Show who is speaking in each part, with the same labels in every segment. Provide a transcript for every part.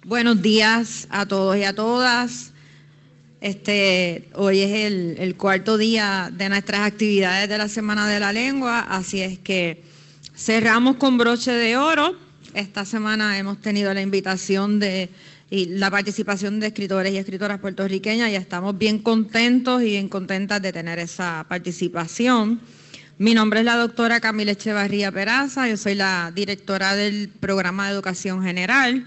Speaker 1: Buenos días a todos y a todas. Hoy es el cuarto día de nuestras actividades de la Semana de la Lengua, así es que cerramos con broche de oro. Esta semana hemos tenido la invitación y la participación de escritores y escritoras puertorriqueñas y estamos bien contentos y bien contentas de tener esa participación. Mi nombre es la doctora Camila Echevarría Peraza, yo soy la directora del Programa de Educación General.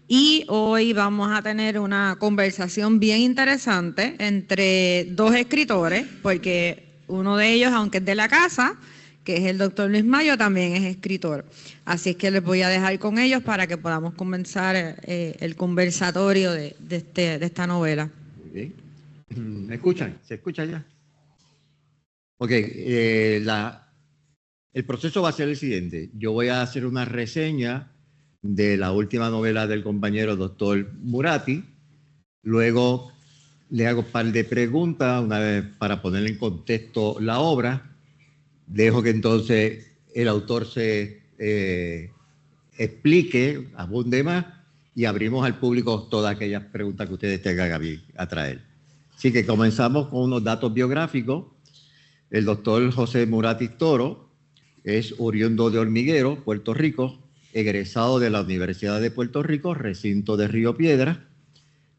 Speaker 1: Y hoy vamos a tener una conversación bien interesante entre dos escritores, porque uno de ellos, aunque es de la casa, que es el doctor Luis Mayo, también es escritor. Así es que les voy a dejar con ellos para que podamos comenzar el conversatorio de esta novela.
Speaker 2: Muy bien. ¿Me escuchan? ¿Se escucha ya? Ok, el proceso va a ser el siguiente. Yo voy a hacer una reseña de la última novela del compañero doctor Muratti. Luego le hago un par de preguntas una vez para poner en contexto la obra. Dejo que entonces el autor se explique, abunde más y abrimos al público todas aquellas preguntas que ustedes tengan a traer. Así que comenzamos con unos datos biográficos. El doctor José Muratti Toro es oriundo de Hormiguero, Puerto Rico, egresado de la Universidad de Puerto Rico, recinto de Río Piedras.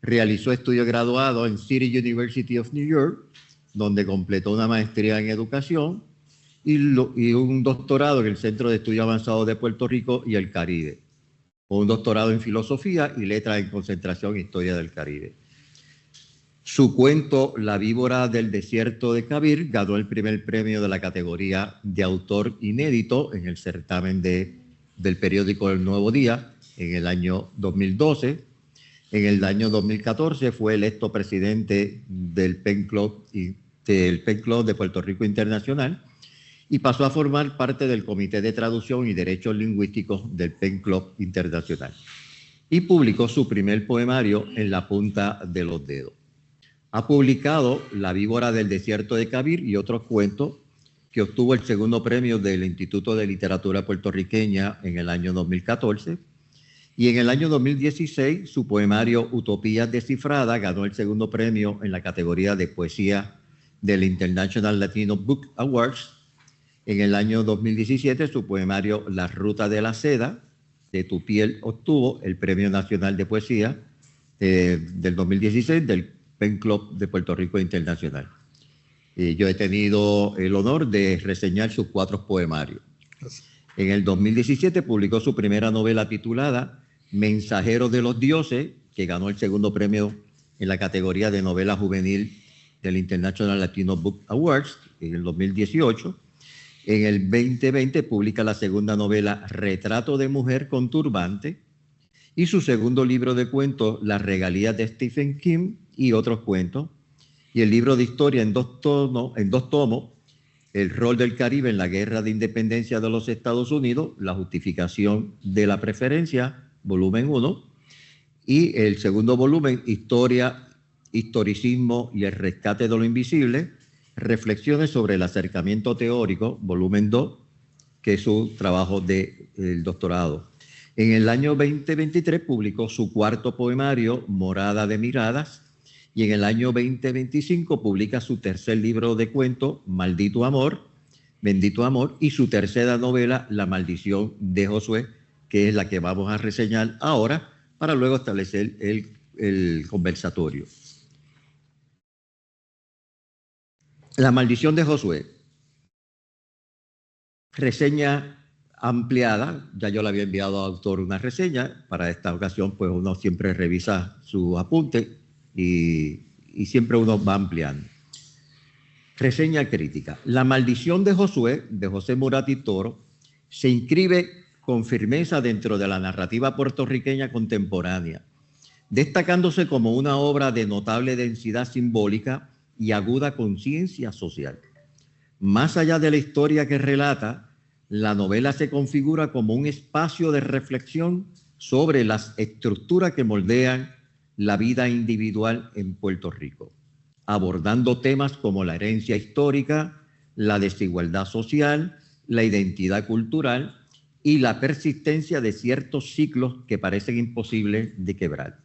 Speaker 2: Realizó estudios graduados en City University of New York, donde completó una maestría en educación y un doctorado en el Centro de Estudios Avanzados de Puerto Rico y el Caribe. Un doctorado en filosofía y letras en concentración e historia del Caribe. Su cuento La víbora del desierto de Kabir ganó el primer premio de la categoría de autor inédito en el certamen del periódico El Nuevo Día en el año 2012. En el año 2014 fue electo presidente del Pen Club de Puerto Rico Internacional y pasó a formar parte del Comité de Traducción y Derechos Lingüísticos del Pen Club Internacional. Y publicó su primer poemario En la punta de los dedos. Ha publicado La víbora del desierto de Kabir y otros cuentos que obtuvo el segundo premio del Instituto de Literatura Puertorriqueña en el año 2014. Y en el año 2016, su poemario Utopías Descifradas ganó el segundo premio en la categoría de poesía del International Latino Book Awards. En el año 2017, su poemario La ruta de la seda, de tu piel, obtuvo el Premio Nacional de Poesía del 2016 del Pen Club de Puerto Rico Internacional. Yo he tenido el honor de reseñar sus 4 poemarios. En el 2017 publicó su primera novela titulada Mensajero de los Dioses, que ganó el segundo premio en la categoría de novela juvenil del International Latino Book Awards en el 2018. En el 2020 publica la segunda novela Retrato de mujer con turbante y su segundo libro de cuentos Las regalías de Stephen King y otros cuentos, y el libro de historia en dos tomos, El rol del Caribe en la guerra de independencia de los Estados Unidos, La justificación de la preferencia, volumen 1, y el segundo volumen, Historia, historicismo y el rescate de lo invisible, reflexiones sobre el acercamiento teórico, volumen 2, que es su trabajo del doctorado. En el año 2023 publicó su cuarto poemario, Morada de Miradas, y en el año 2025 publica su tercer libro de cuentos, Maldito Amor, Bendito Amor, y su tercera novela, La maldición de Josué, que es la que vamos a reseñar ahora, para luego establecer el conversatorio. La maldición de Josué. Reseña ampliada, ya yo le había enviado al autor una reseña, para esta ocasión pues uno siempre revisa su apunte y siempre uno va ampliando. Reseña crítica. La maldición de Josué, de José Muratti Toro, se inscribe con firmeza dentro de la narrativa puertorriqueña contemporánea, destacándose como una obra de notable densidad simbólica y aguda conciencia social. Más allá de la historia que relata, la novela se configura como un espacio de reflexión sobre las estructuras que moldean la vida individual en Puerto Rico, abordando temas como la herencia histórica, la desigualdad social, la identidad cultural y la persistencia de ciertos ciclos que parecen imposibles de quebrar.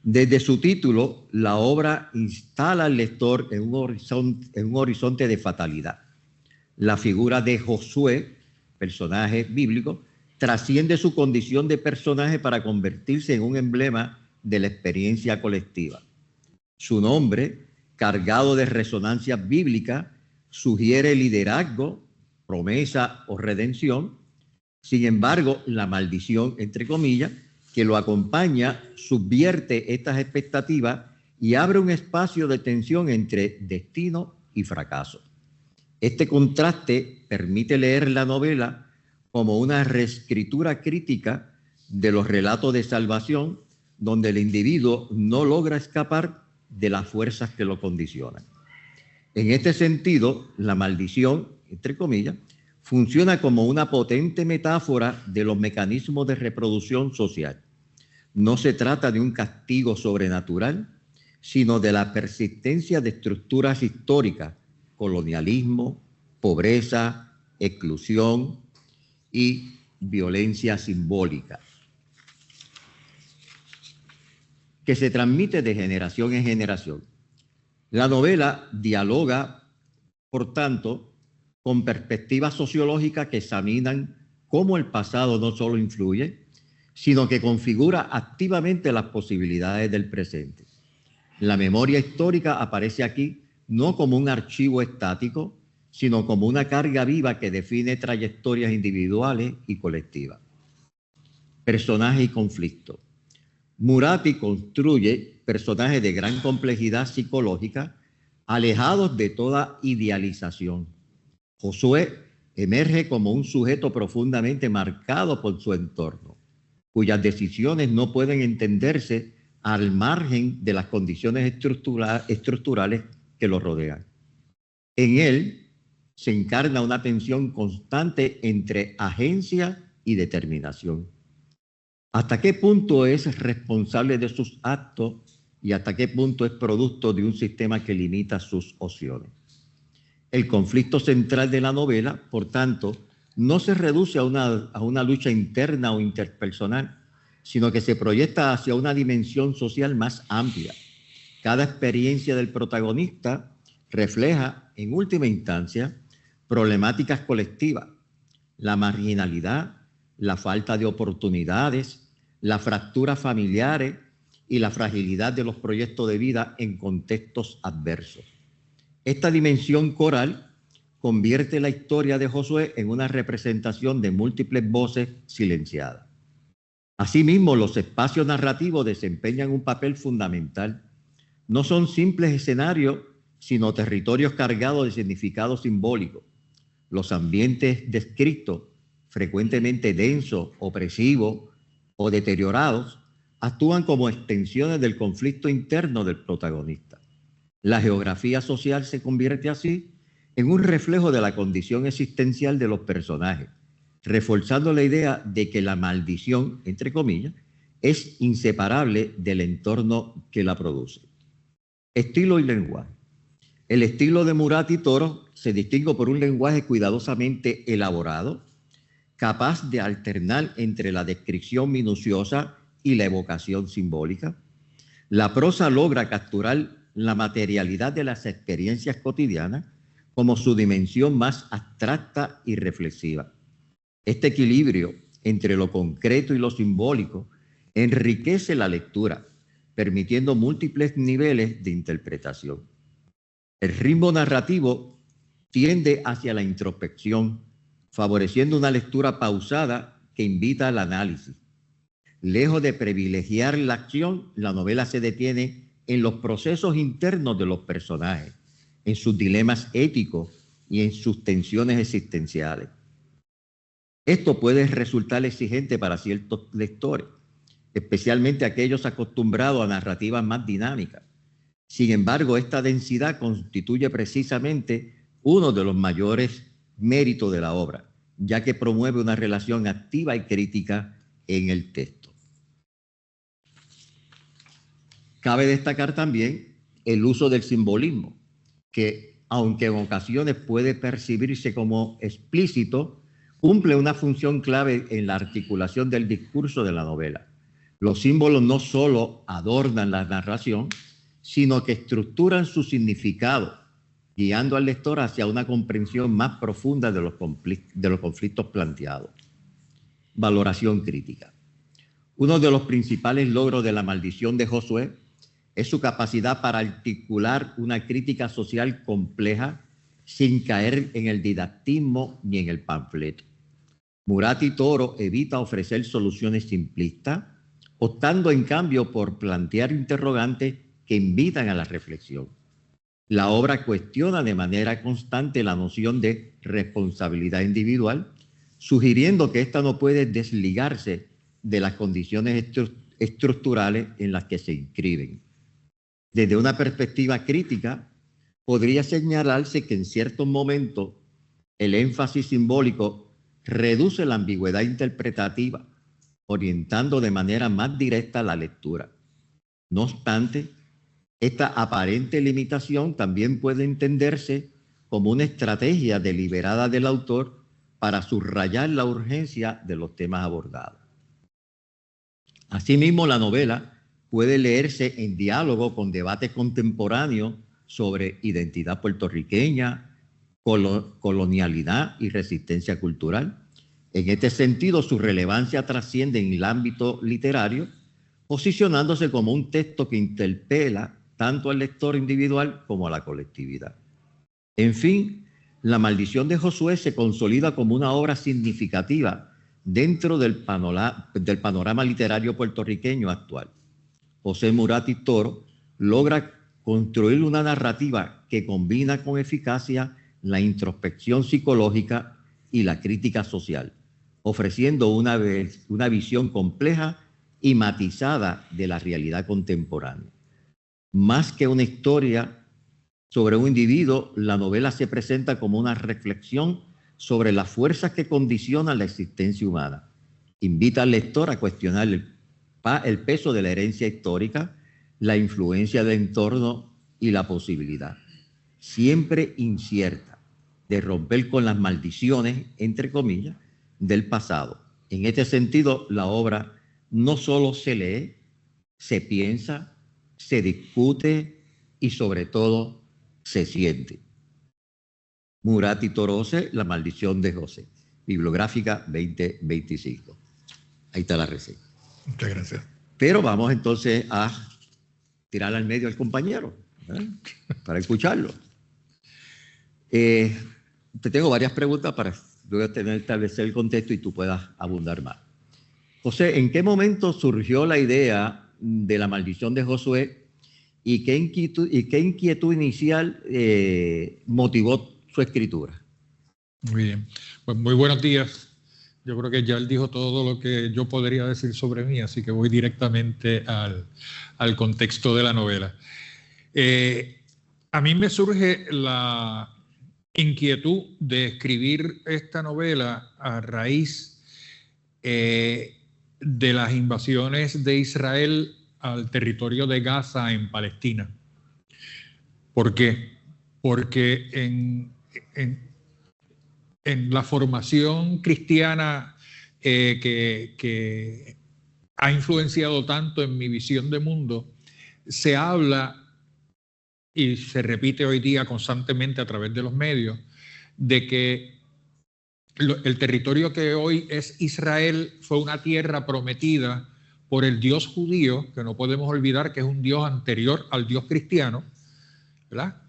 Speaker 2: Desde su título, la obra instala al lector en un horizonte de fatalidad. La figura de Josué, personaje bíblico, trasciende su condición de personaje para convertirse en un emblema de la experiencia colectiva. Su nombre, cargado de resonancias bíblicas, sugiere liderazgo, promesa o redención. Sin embargo, la maldición, entre comillas, que lo acompaña, subvierte estas expectativas y abre un espacio de tensión entre destino y fracaso. Este contraste permite leer la novela como una reescritura crítica de los relatos de salvación, donde el individuo no logra escapar de las fuerzas que lo condicionan. En este sentido, la maldición, entre comillas, funciona como una potente metáfora de los mecanismos de reproducción social. No se trata de un castigo sobrenatural, sino de la persistencia de estructuras históricas, colonialismo, pobreza, exclusión y violencia simbólica, que se transmite de generación en generación. La novela dialoga, por tanto, con perspectivas sociológicas que examinan cómo el pasado no solo influye, sino que configura activamente las posibilidades del presente. La memoria histórica aparece aquí no como un archivo estático, sino como una carga viva que define trayectorias individuales y colectivas. Personaje y conflicto. Murati construye personajes de gran complejidad psicológica, alejados de toda idealización. Josué emerge como un sujeto profundamente marcado por su entorno, cuyas decisiones no pueden entenderse al margen de las condiciones estructurales que lo rodean. En él se encarna una tensión constante entre agencia y determinación. ¿Hasta qué punto es responsable de sus actos y hasta qué punto es producto de un sistema que limita sus opciones? El conflicto central de la novela, por tanto, no se reduce a una lucha interna o interpersonal, sino que se proyecta hacia una dimensión social más amplia. Cada experiencia del protagonista refleja, en última instancia, problemáticas colectivas, la marginalidad, la falta de oportunidades, las fracturas familiares y la fragilidad de los proyectos de vida en contextos adversos. Esta dimensión coral convierte la historia de Josué en una representación de múltiples voces silenciadas. Asimismo, los espacios narrativos desempeñan un papel fundamental. No son simples escenarios, sino territorios cargados de significado simbólico. Los ambientes descritos, frecuentemente densos, opresivos o deteriorados, actúan como extensiones del conflicto interno del protagonista. La geografía social se convierte así en un reflejo de la condición existencial de los personajes, reforzando la idea de que la maldición, entre comillas, es inseparable del entorno que la produce. Estilo y lenguaje. El estilo de Murati Toro se distingue por un lenguaje cuidadosamente elaborado, capaz de alternar entre la descripción minuciosa y la evocación simbólica. La prosa logra capturar la materialidad de las experiencias cotidianas como su dimensión más abstracta y reflexiva. Este equilibrio entre lo concreto y lo simbólico enriquece la lectura, permitiendo múltiples niveles de interpretación. El ritmo narrativo tiende hacia la introspección, favoreciendo una lectura pausada que invita al análisis. Lejos de privilegiar la acción, la novela se detiene en los procesos internos de los personajes, en sus dilemas éticos y en sus tensiones existenciales. Esto puede resultar exigente para ciertos lectores, especialmente aquellos acostumbrados a narrativas más dinámicas. Sin embargo, esta densidad constituye precisamente uno de los mayores méritos de la obra, ya que promueve una relación activa y crítica en el texto. Cabe destacar también el uso del simbolismo, que aunque en ocasiones puede percibirse como explícito, cumple una función clave en la articulación del discurso de la novela. Los símbolos no solo adornan la narración, sino que estructuran su significado, guiando al lector hacia una comprensión más profunda de los conflictos planteados. Valoración crítica. Uno de los principales logros de La maldición de Josué es su capacidad para articular una crítica social compleja sin caer en el didactismo ni en el panfleto. Murat y Toro evita ofrecer soluciones simplistas, optando en cambio por plantear interrogantes que invitan a la reflexión. La obra cuestiona de manera constante la noción de responsabilidad individual, sugiriendo que ésta no puede desligarse de las condiciones estructurales en las que se inscriben. Desde una perspectiva crítica, podría señalarse que en ciertos momentos el énfasis simbólico reduce la ambigüedad interpretativa, orientando de manera más directa la lectura. No obstante, esta aparente limitación también puede entenderse como una estrategia deliberada del autor para subrayar la urgencia de los temas abordados. Asimismo, la novela puede leerse en diálogo con debates contemporáneos sobre identidad puertorriqueña, colonialidad y resistencia cultural. En este sentido, su relevancia trasciende en el ámbito literario, posicionándose como un texto que interpela tanto al lector individual como a la colectividad. En fin, La maldición de Josué se consolida como una obra significativa dentro del panorama literario puertorriqueño actual. José Murat y Toro logra construir una narrativa que combina con eficacia la introspección psicológica y la crítica social, ofreciendo una visión compleja y matizada de la realidad contemporánea. Más que una historia sobre un individuo, la novela se presenta como una reflexión sobre las fuerzas que condicionan la existencia humana. Invita al lector a cuestionar el peso de la herencia histórica, la influencia del entorno y la posibilidad, siempre incierta, de romper con las maldiciones, entre comillas, del pasado. En este sentido, la obra no solo se lee, se piensa, se discute y sobre todo se siente. Murat y Torose, La maldición de José, Bibliográfica 2025. Ahí está la reseña.
Speaker 3: Muchas gracias.
Speaker 2: Pero vamos entonces a tirar al medio al compañero, para escucharlo. Te tengo varias preguntas para luego establecer el contexto y tú puedas abundar más. José, ¿en qué momento surgió la idea de La maldición de Josué y qué inquietud inicial motivó su escritura?
Speaker 3: Muy bien. Pues muy buenos días. Yo creo que ya él dijo todo lo que yo podría decir sobre mí, así que voy directamente al contexto de la novela. A mí me surge la inquietud de escribir esta novela a raíz de las invasiones de Israel al territorio de Gaza en Palestina. ¿Por qué? Porque en la formación cristiana que ha influenciado tanto en mi visión de mundo, se habla y se repite hoy día constantemente a través de los medios de que el territorio que hoy es Israel fue una tierra prometida por el Dios judío, que no podemos olvidar que es un Dios anterior al Dios cristiano, ¿verdad?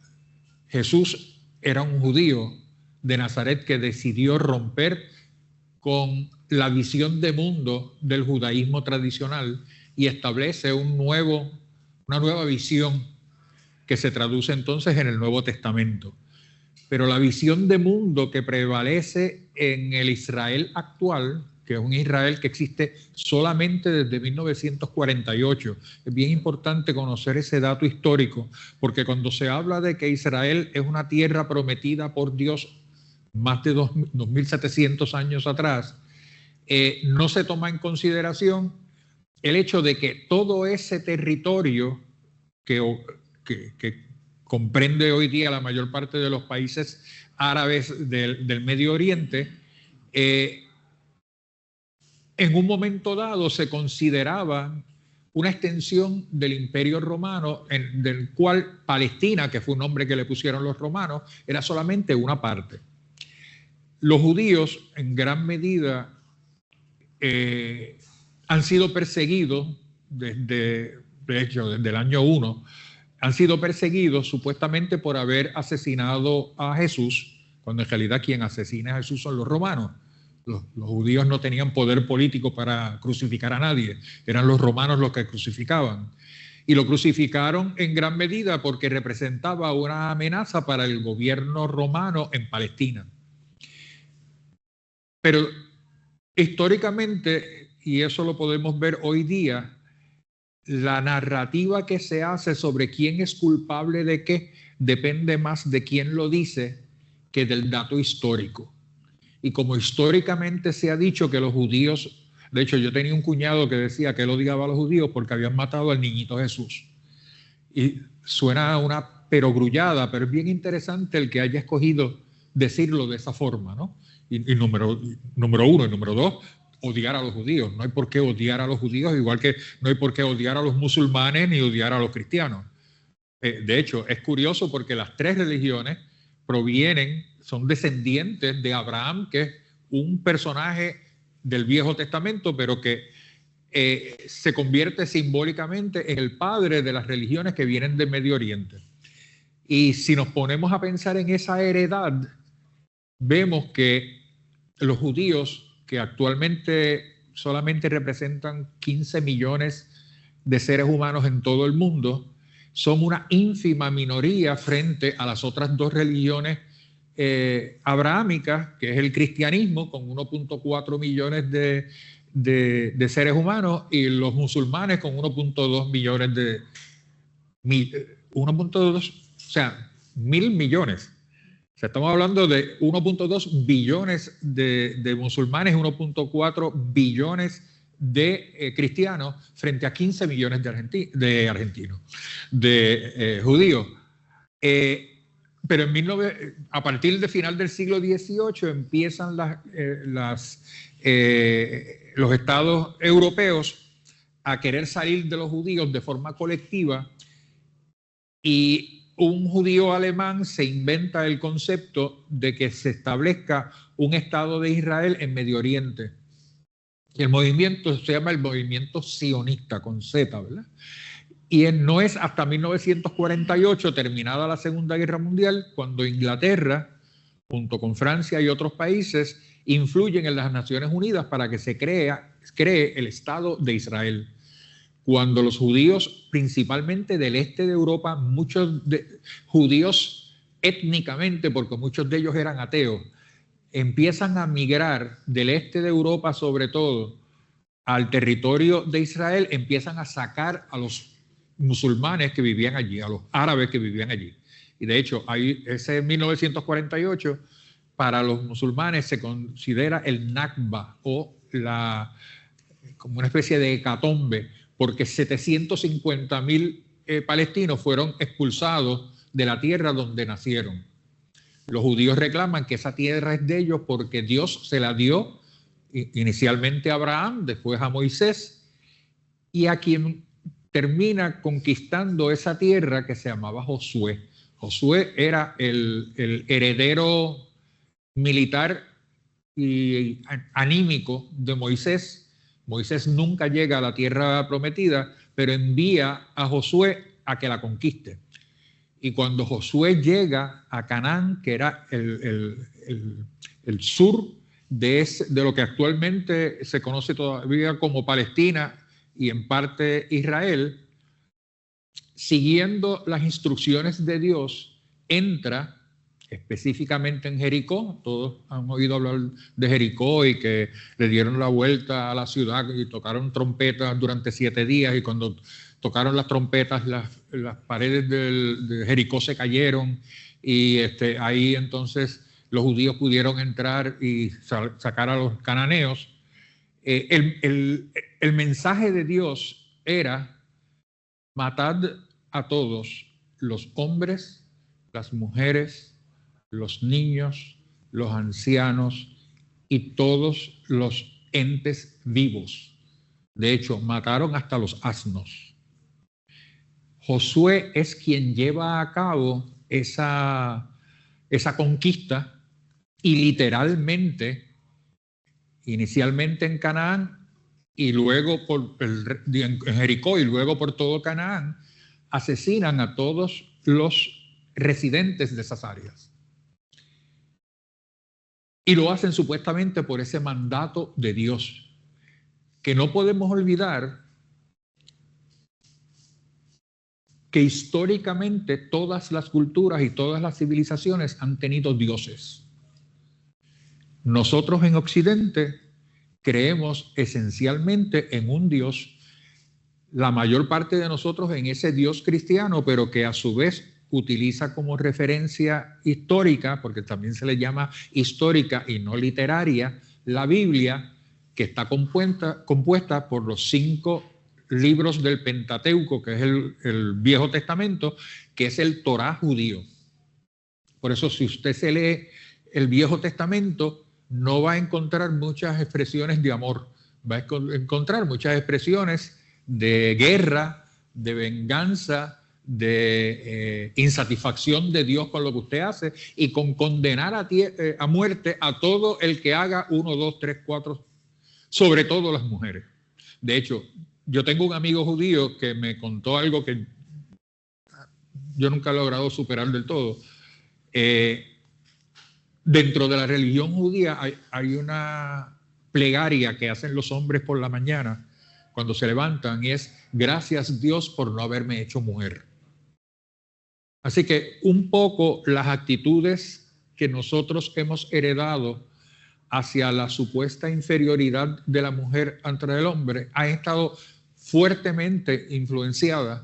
Speaker 3: Jesús era un judío de Nazaret que decidió romper con la visión de mundo del judaísmo tradicional y establece una nueva visión que se traduce entonces en el Nuevo Testamento. Pero la visión de mundo que prevalece en el Israel actual, que es un Israel que existe solamente desde 1948. Es bien importante conocer ese dato histórico, porque cuando se habla de que Israel es una tierra prometida por Dios más de 2.700 años atrás, no se toma en consideración el hecho de que todo ese territorio que comprende hoy día la mayor parte de los países árabes del Medio Oriente, en un momento dado se consideraba una extensión del Imperio Romano, del cual Palestina, que fue un nombre que le pusieron los romanos, era solamente una parte. Los judíos, en gran medida, han sido perseguidos desde el año 1, han sido perseguidos supuestamente por haber asesinado a Jesús, cuando en realidad quien asesina a Jesús son los romanos. Los judíos no tenían poder político para crucificar a nadie, eran los romanos los que crucificaban. Y lo crucificaron en gran medida porque representaba una amenaza para el gobierno romano en Palestina. Pero históricamente, y eso lo podemos ver hoy día, la narrativa que se hace sobre quién es culpable de qué depende más de quién lo dice que del dato histórico. Y como históricamente se ha dicho que los judíos, de hecho yo tenía un cuñado que decía que él odiaba a los judíos porque habían matado al niñito Jesús. Y suena una perogrullada, pero es bien interesante el que haya escogido decirlo de esa forma, ¿no? Y número uno, y número dos, odiar a los judíos. No hay por qué odiar a los judíos, igual que no hay por qué odiar a los musulmanes ni odiar a los cristianos. De hecho, es curioso porque las tres religiones son descendientes de Abraham, que es un personaje del Viejo Testamento, pero que se convierte simbólicamente en el padre de las religiones que vienen del Medio Oriente. Y si nos ponemos a pensar en esa heredad, vemos que los judíos, que actualmente solamente representan 15 millones de seres humanos en todo el mundo, son una ínfima minoría frente a las otras dos religiones abrahámicas, que es el cristianismo, con 1.4 millones de seres humanos, y los musulmanes con 1.2 millones de... 1.2, o sea, 1.000 millones. O sea, estamos hablando de 1.2 billones de musulmanes, 1.4 billones de cristianos frente a 15 millones de judíos. Pero a partir del final del siglo XVIII empiezan los estados europeos a querer salir de los judíos de forma colectiva, y un judío alemán se inventa el concepto de que se establezca un Estado de Israel en Medio Oriente. Y el movimiento se llama el movimiento sionista, con Z, ¿verdad? Y no es hasta 1948, terminada la Segunda Guerra Mundial, cuando Inglaterra, junto con Francia y otros países, influyen en las Naciones Unidas para que se cree el Estado de Israel. Cuando los judíos, principalmente del este de Europa, judíos étnicamente, porque muchos de ellos eran ateos, empiezan a migrar del este de Europa sobre todo al territorio de Israel, empiezan a sacar a los musulmanes que vivían allí, a los árabes que vivían allí. Y de hecho, ese 1948, para los musulmanes se considera el Nakba, o como una especie de hecatombe, porque 750.000 palestinos fueron expulsados de la tierra donde nacieron. Los judíos reclaman que esa tierra es de ellos porque Dios se la dio inicialmente a Abraham, después a Moisés, y a quien termina conquistando esa tierra que se llamaba Josué. Josué era el heredero militar y anímico de Moisés. Moisés nunca llega a la tierra prometida, pero envía a Josué a que la conquiste. Y cuando Josué llega a Canaán, que era el sur de lo que actualmente se conoce todavía como Palestina y en parte Israel, siguiendo las instrucciones de Dios, entra específicamente en Jericó. Todos han oído hablar de Jericó y que le dieron la vuelta a la ciudad y tocaron trompetas durante 7 días, y cuando tocaron las trompetas las paredes de Jericó se cayeron, y ahí entonces los judíos pudieron entrar y sacar a los cananeos. El mensaje de Dios era: matad a todos, los hombres, las mujeres, los niños, los ancianos y todos los entes vivos. De hecho, mataron hasta los asnos. Josué es quien lleva a cabo esa conquista y literalmente, inicialmente en Canaán y luego en Jericó y luego por todo Canaán, asesinan a todos los residentes de esas áreas. Y lo hacen supuestamente por ese mandato de Dios, que no podemos olvidar que históricamente todas las culturas y todas las civilizaciones han tenido dioses. Nosotros en Occidente creemos esencialmente en un Dios, la mayor parte de nosotros en ese Dios cristiano, pero que a su vez utiliza como referencia histórica, porque también se le llama histórica y no literaria, la Biblia, que está compuesta por los 5 libros del Pentateuco, que es el Viejo Testamento, que es el Torá judío. Por eso, si usted se lee el Viejo Testamento, no va a encontrar muchas expresiones de amor, va a encontrar muchas expresiones de guerra, de venganza, de insatisfacción de Dios con lo que usted hace y con condenar a muerte a todo el que haga 1, 2, 3, 4, sobre todo las mujeres. De hecho, yo tengo un amigo judío que me contó algo que yo nunca he logrado superar del todo. Dentro de la religión judía hay una plegaria que hacen los hombres por la mañana cuando se levantan y es: gracias Dios por no haberme hecho mujer. Así que un poco las actitudes que nosotros hemos heredado hacia la supuesta inferioridad de la mujer ante el hombre han estado fuertemente influenciadas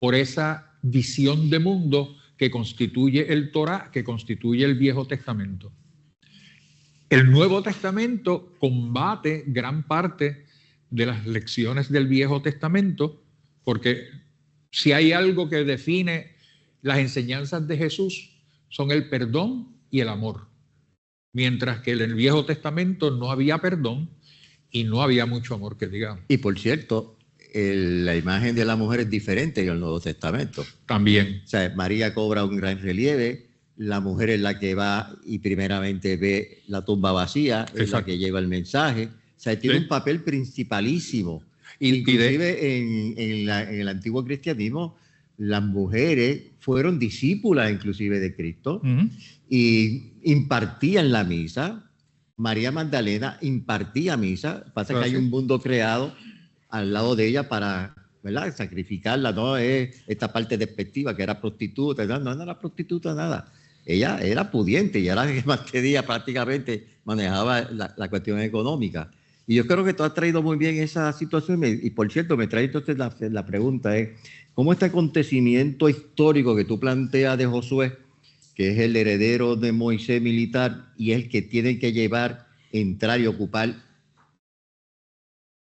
Speaker 3: por esa visión de mundo que constituye el Torá, que constituye el Viejo Testamento. El Nuevo Testamento combate gran parte de las lecciones del Viejo Testamento, porque si hay algo que define las enseñanzas de Jesús son el perdón y el amor. Mientras que en el Viejo Testamento no había perdón y no había mucho amor, que digamos.
Speaker 2: Y por cierto, la imagen de la mujer es diferente en el Nuevo Testamento.
Speaker 3: También.
Speaker 2: O sea, María cobra un gran relieve, la mujer es la que va y primeramente ve la tumba vacía, es la que lleva el mensaje. O sea, tiene un papel principalísimo. Inclusive en el antiguo cristianismo, las mujeres fueron discípulas inclusive de Cristo y impartían la misa. María Magdalena impartía misa. Pasa que hay un mundo creado al lado de ella para, ¿verdad?, sacrificarla. No es esta parte despectiva que era prostituta. No era prostituta nada. Ella era pudiente y era la que más que día prácticamente manejaba la cuestión económica. Y yo creo que tú has traído muy bien esa situación. Y por cierto, me trae entonces la pregunta es, ¿cómo este acontecimiento histórico que tú planteas de Josué, que es el heredero de Moisés militar y es el que tiene que llevar, entrar y ocupar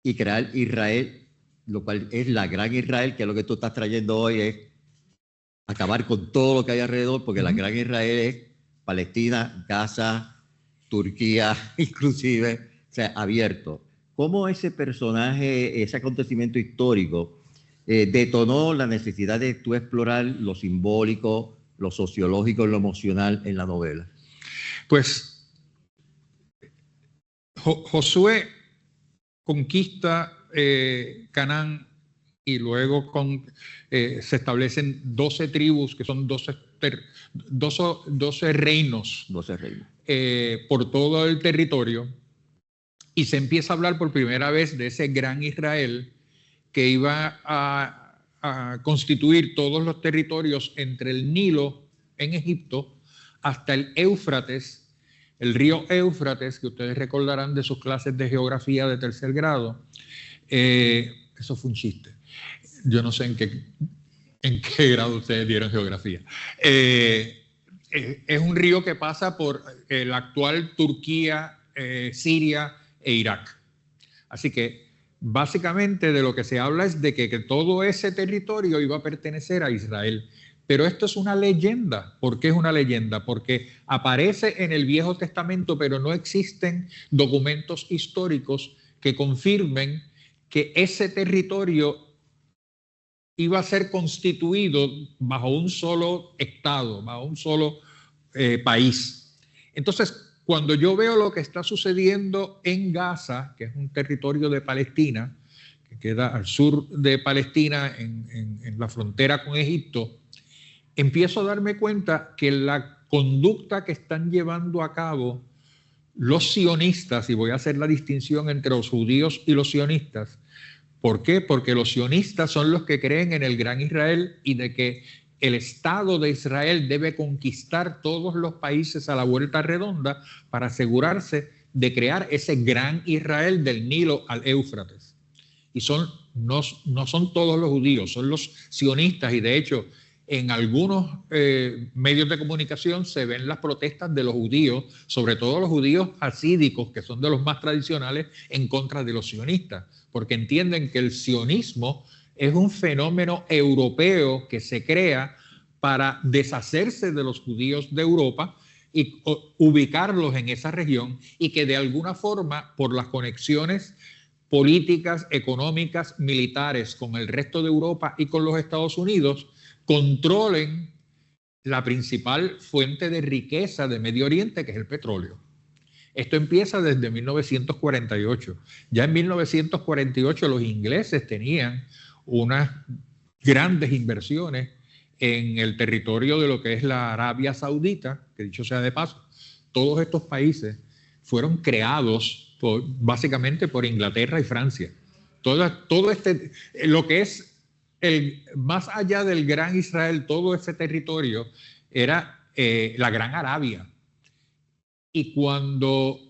Speaker 2: y crear Israel, lo cual es la gran Israel, que es lo que tú estás trayendo hoy, es acabar con todo lo que hay alrededor, porque la gran Israel es Palestina, Gaza, Turquía, inclusive, o sea, abierto. ¿Cómo ese personaje, ese acontecimiento histórico, detonó la necesidad de tú explorar lo simbólico, lo sociológico y lo emocional en la novela?
Speaker 3: Pues Josué conquista Canaán y luego se establecen 12 tribus, que son 12 reinos,
Speaker 2: 12 reinos.
Speaker 3: Por todo el territorio, y se empieza a hablar por primera vez de ese gran Israel que iba a constituir todos los territorios entre el Nilo en Egipto hasta el Éufrates, el río Éufrates, que ustedes recordarán de sus clases de geografía de tercer grado. Eso fue un chiste. Yo no sé en qué grado ustedes dieron geografía. Es un río que pasa por la actual Turquía, Siria e Irak. Así que básicamente de lo que se habla es de que todo ese territorio iba a pertenecer a Israel. Pero esto es una leyenda. ¿Por qué es una leyenda? Porque aparece en el Viejo Testamento, pero no existen documentos históricos que confirmen que ese territorio iba a ser constituido bajo un solo estado, bajo un solo país. Entonces, cuando yo veo lo que está sucediendo en Gaza, que es un territorio de Palestina, que queda al sur de Palestina, en la frontera con Egipto, empiezo a darme cuenta que la conducta que están llevando a cabo los sionistas, y voy a hacer la distinción entre los judíos y los sionistas. ¿Por qué? Porque los sionistas son los que creen en el Gran Israel y de que el Estado de Israel debe conquistar todos los países a la vuelta redonda para asegurarse de crear ese Gran Israel del Nilo al Éufrates. Y no son todos los judíos, son los sionistas, y de hecho en algunos medios de comunicación se ven las protestas de los judíos, sobre todo los judíos hasídicos, que son de los más tradicionales, en contra de los sionistas, porque entienden que el sionismo es un fenómeno europeo que se crea para deshacerse de los judíos de Europa y ubicarlos en esa región, y que de alguna forma, por las conexiones políticas, económicas, militares con el resto de Europa y con los Estados Unidos, controlen la principal fuente de riqueza de Medio Oriente, que es el petróleo. Esto empieza desde 1948. Ya en 1948 los ingleses tenían unas grandes inversiones en el territorio de lo que es la Arabia Saudita, que dicho sea de paso, todos estos países fueron creados básicamente por Inglaterra y Francia. Lo que es más allá del Gran Israel, todo ese territorio era la Gran Arabia. Y cuando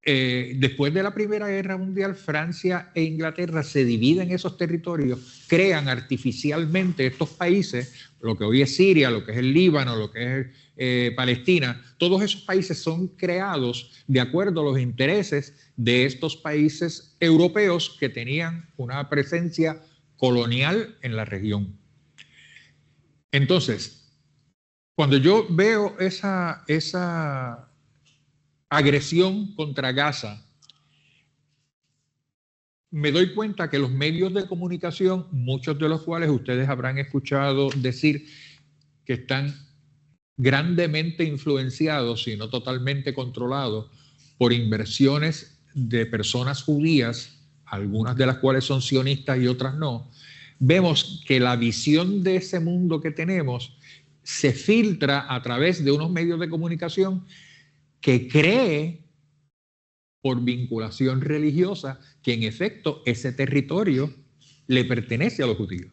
Speaker 3: después de la Primera Guerra Mundial, Francia e Inglaterra se dividen esos territorios, crean artificialmente estos países, lo que hoy es Siria, lo que es el Líbano, lo que es Palestina. Todos esos países son creados de acuerdo a los intereses de estos países europeos que tenían una presencia colonial en la región. Entonces, cuando yo veo esa agresión contra Gaza, me doy cuenta que los medios de comunicación, muchos de los cuales ustedes habrán escuchado decir que están grandemente influenciados, si no totalmente controlados, por inversiones de personas judías, algunas de las cuales son sionistas y otras no, vemos que la visión de ese mundo que tenemos se filtra a través de unos medios de comunicación que cree, por vinculación religiosa, que en efecto ese territorio le pertenece a los judíos.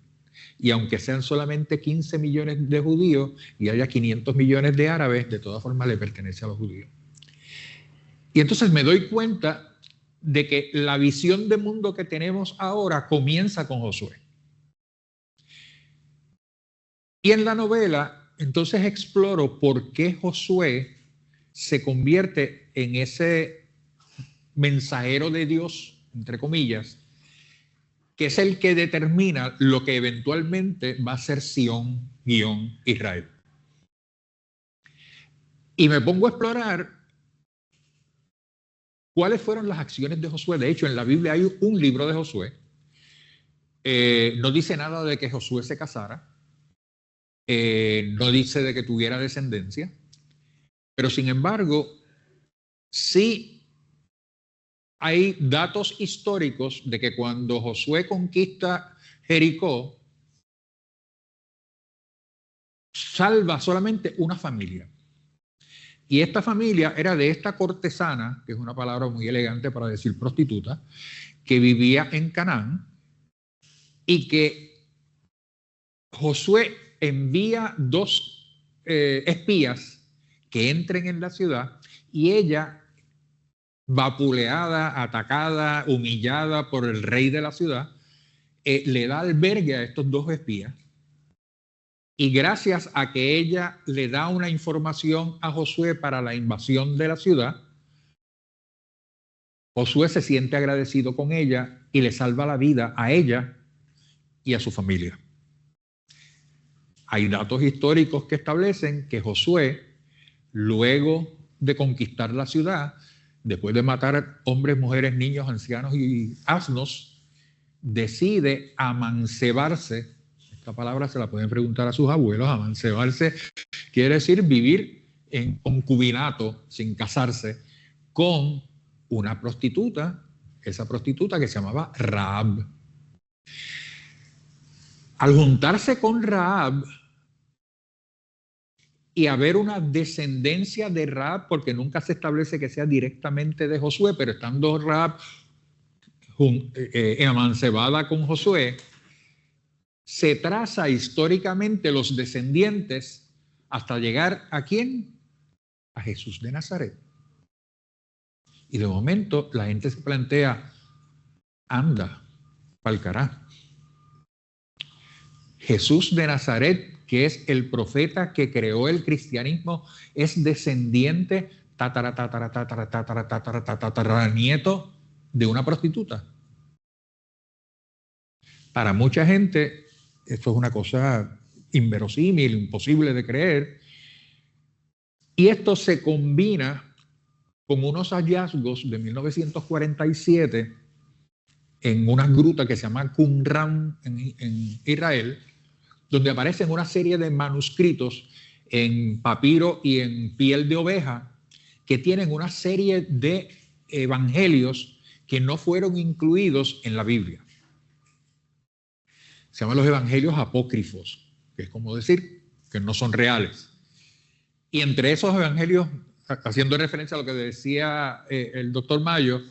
Speaker 3: Y aunque sean solamente 15 millones de judíos y haya 500 millones de árabes, de todas formas le pertenece a los judíos. Y entonces me doy cuenta de que la visión de mundo que tenemos ahora comienza con Josué. Y en la novela, entonces exploro por qué Josué se convierte en ese mensajero de Dios, entre comillas, que es el que determina lo que eventualmente va a ser Sion-Israel. Y me pongo a explorar cuáles fueron las acciones de Josué. De hecho, en la Biblia hay un libro de Josué. No dice nada de que Josué se casara. No dice de que tuviera descendencia. Pero sin embargo, sí hay datos históricos de que cuando Josué conquista Jericó, salva solamente una familia. Y esta familia era de esta cortesana, que es una palabra muy elegante para decir prostituta, que vivía en Canaán, y que Josué envía 2 espías que entren en la ciudad, y ella, vapuleada, atacada, humillada por el rey de la ciudad, le da albergue a estos 2 espías. Y gracias a que ella le da una información a Josué para la invasión de la ciudad, Josué se siente agradecido con ella y le salva la vida a ella y a su familia. Hay datos históricos que establecen que Josué, luego de conquistar la ciudad, después de matar hombres, mujeres, niños, ancianos y asnos, decide amancebarse. Esta palabra se la pueden preguntar a sus abuelos. Amancebarse quiere decir vivir en concubinato, sin casarse, con una prostituta, esa prostituta que se llamaba Rahab. Al juntarse con Rahab y haber una descendencia de Rahab, porque nunca se establece que sea directamente de Josué, pero estando Rahab amancebada con Josué, se traza históricamente los descendientes hasta llegar ¿a quién? A Jesús de Nazaret. Y de momento la gente se plantea, anda, pa'l cará. Jesús de Nazaret, que es el profeta que creó el cristianismo, es descendiente, nieto de una prostituta. Para mucha gente, esto es una cosa inverosímil, imposible de creer. Y esto se combina con unos hallazgos de 1947 en unas grutas que se llama Qumran en Israel, donde aparecen una serie de manuscritos en papiro y en piel de oveja que tienen una serie de evangelios que no fueron incluidos en la Biblia. Se llaman los evangelios apócrifos, que es como decir que no son reales. Y entre esos evangelios, haciendo referencia a lo que decía el doctor Mayo,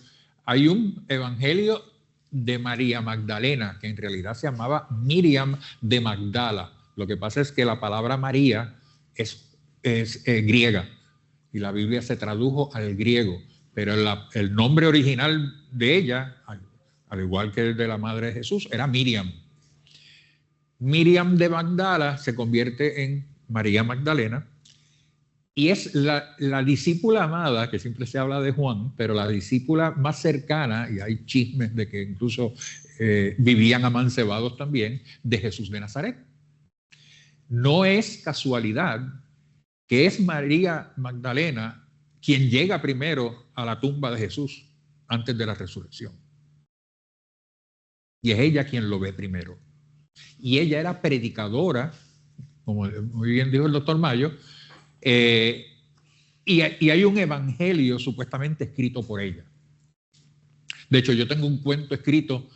Speaker 3: hay un evangelio de María Magdalena, que en realidad se llamaba Miriam de Magdala. Lo que pasa es que la palabra María es griega y la Biblia se tradujo al griego, pero el nombre original de ella, al igual que el de la madre de Jesús, era Miriam. Miriam de Magdala se convierte en María Magdalena y es la discípula amada, que siempre se habla de Juan, pero la discípula más cercana, y hay chismes de que incluso vivían amancebados también, de Jesús de Nazaret. No es casualidad que es María Magdalena quien llega primero a la tumba de Jesús antes de la resurrección. Y es ella quien lo ve primero. Y ella era predicadora, como muy bien dijo el doctor Mayo, y hay un evangelio supuestamente escrito por ella. De hecho, yo tengo un cuento escrito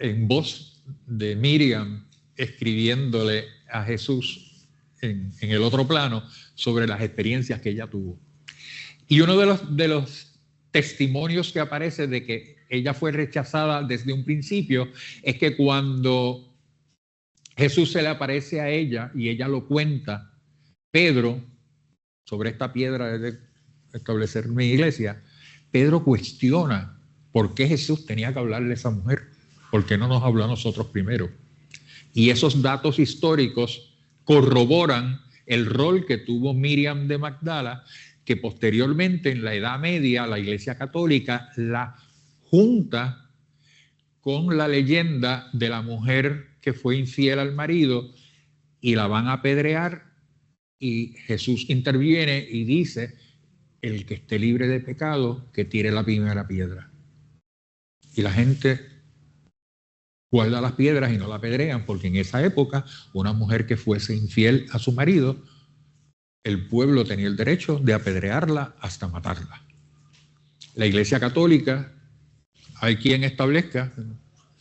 Speaker 3: en voz de Miriam escribiéndole a Jesús en el otro plano sobre las experiencias que ella tuvo. Y uno de los testimonios que aparece de que ella fue rechazada desde un principio es que cuando Jesús se le aparece a ella y ella lo cuenta, Pedro, sobre esta piedra de establecer mi iglesia, Pedro cuestiona por qué Jesús tenía que hablarle a esa mujer, por qué no nos habló a nosotros primero. Y esos datos históricos corroboran el rol que tuvo Miriam de Magdala, que posteriormente en la Edad Media la Iglesia Católica la junta con la leyenda de la mujer que fue infiel al marido y la van a apedrear. Y Jesús interviene y dice, el que esté libre de pecado, que tire la primera piedra. Y la gente guarda las piedras y no la apedrean, porque en esa época, una mujer que fuese infiel a su marido, el pueblo tenía el derecho de apedrearla hasta matarla. La Iglesia Católica, hay quien establezca,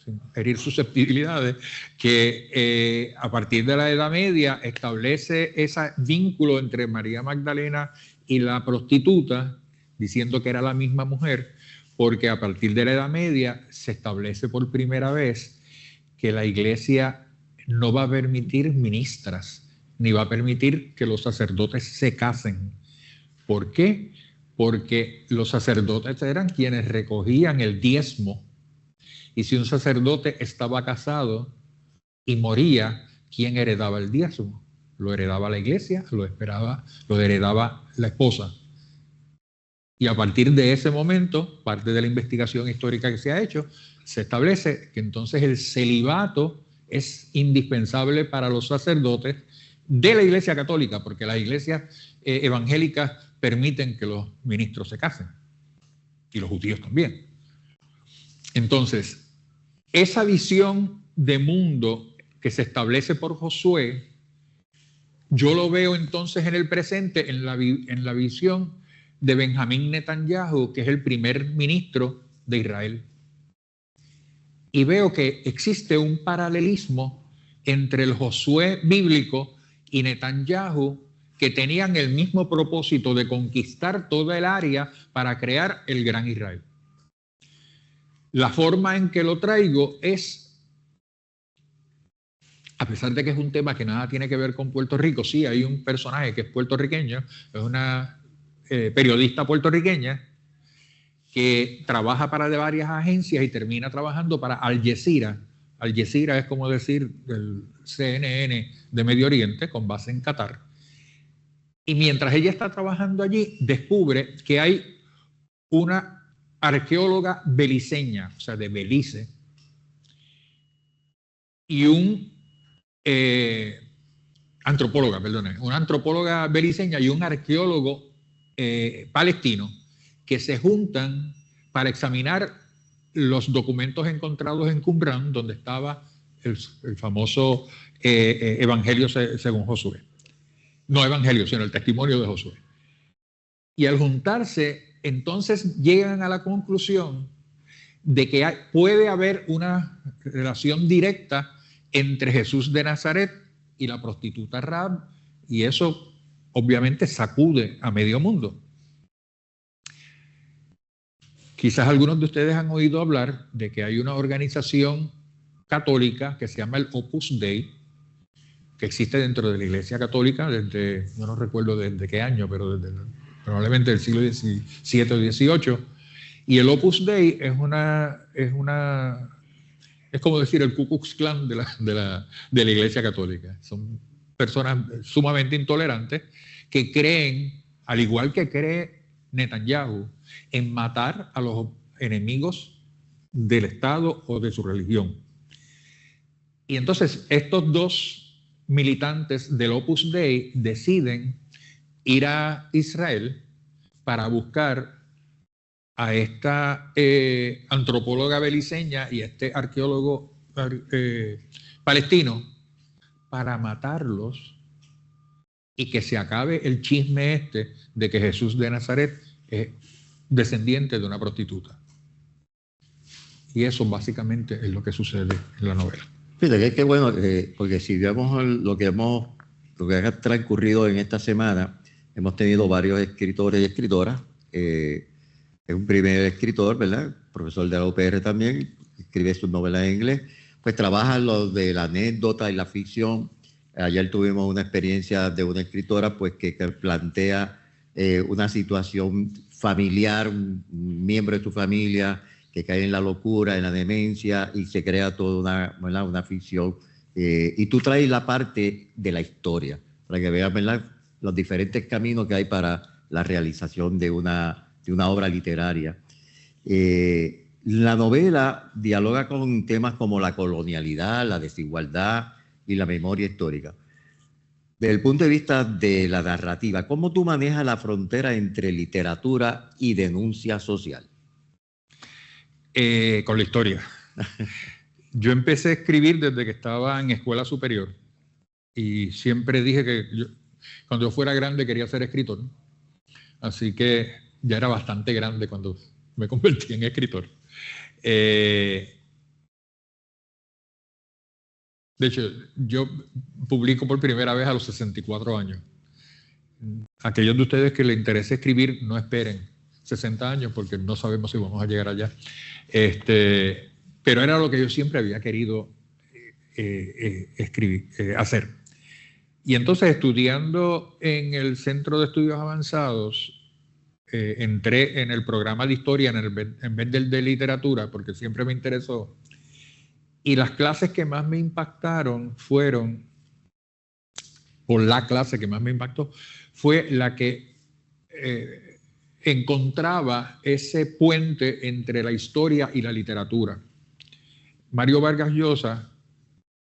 Speaker 3: sin herir susceptibilidades, que a partir de la Edad Media establece ese vínculo entre María Magdalena y la prostituta, diciendo que era la misma mujer, porque a partir de la Edad Media se establece por primera vez que la Iglesia no va a permitir ministras, ni va a permitir que los sacerdotes se casen. ¿Por qué? Porque los sacerdotes eran quienes recogían el diezmo. Y si un sacerdote estaba casado y moría, ¿quién heredaba el diezmo? Lo heredaba la iglesia, lo heredaba la esposa. Y a partir de ese momento, parte de la investigación histórica que se ha hecho, se establece que entonces el celibato es indispensable para los sacerdotes de la Iglesia Católica, porque las iglesias evangélicas permiten que los ministros se casen, y los judíos también. Entonces, esa visión de mundo que se establece por Josué, yo lo veo entonces en el presente, en la visión de Benjamín Netanyahu, que es el primer ministro de Israel. Y veo que existe un paralelismo entre el Josué bíblico y Netanyahu, que tenían el mismo propósito de conquistar toda el área para crear el gran Israel. La forma en que lo traigo es, a pesar de que es un tema que nada tiene que ver con Puerto Rico, sí hay un personaje que es puertorriqueño, es una periodista puertorriqueña que trabaja para varias agencias y termina trabajando para Al Jazeera. Al Jazeera es como decir el CNN de Medio Oriente, con base en Qatar. Y mientras ella está trabajando allí, descubre que hay una arqueóloga beliceña, o sea, de Belice, y una antropóloga beliceña y un arqueólogo palestino, que se juntan para examinar los documentos encontrados en Qumran, donde estaba el famoso Evangelio según Josué. No Evangelio, sino el testimonio de Josué. Y al juntarse, entonces llegan a la conclusión de que puede haber una relación directa entre Jesús de Nazaret y la prostituta Rahab, y eso obviamente sacude a medio mundo. Quizás algunos de ustedes han oído hablar de que hay una organización católica que se llama el Opus Dei, que existe dentro de la Iglesia Católica desde, no recuerdo desde qué año, pero desde probablemente del siglo XVII o XVIII. Y el Opus Dei es como decir el Ku Klux Klan de la Iglesia Católica. Son personas sumamente intolerantes que creen, al igual que cree Netanyahu, en matar a los enemigos del Estado o de su religión. Y entonces estos dos militantes del Opus Dei deciden ir a Israel para buscar a esta antropóloga beliceña y a este arqueólogo palestino para matarlos y que se acabe el chisme de que Jesús de Nazaret es descendiente de una prostituta. Y eso básicamente es lo que sucede en la novela.
Speaker 2: Fíjate que bueno, porque si vemos lo que ha transcurrido en esta semana, hemos tenido varios escritores y escritoras. Es un primer escritor, ¿verdad? Profesor de la UPR también, escribe sus novelas en inglés. Pues trabaja lo de la anécdota y la ficción. Ayer tuvimos una experiencia de una escritora pues que plantea una situación familiar, un miembro de su familia que cae en la locura, en la demencia, y se crea toda una ficción. Y tú traes la parte de la historia, para que veas, ¿verdad?, los diferentes caminos que hay para la realización de una obra literaria. La novela dialoga con temas como la colonialidad, la desigualdad y la memoria histórica. Desde el punto de vista de la narrativa, ¿cómo tú manejas la frontera entre literatura y denuncia social?
Speaker 3: Con la historia. Yo empecé a escribir desde que estaba en escuela superior y siempre dije que cuando yo fuera grande quería ser escritor. Así que ya era bastante grande cuando me convertí en escritor. De hecho, yo publico por primera vez a los 64 años. Aquellos de ustedes que les interese escribir, no esperen 60 años porque no sabemos si vamos a llegar allá. Pero era lo que yo siempre había querido hacer. Y entonces, estudiando en el Centro de Estudios Avanzados, entré en el programa de historia en vez del de literatura, porque siempre me interesó. Y las clases que más me impactaron la clase que más me impactó, fue la que encontraba ese puente entre la historia y la literatura. Mario Vargas Llosa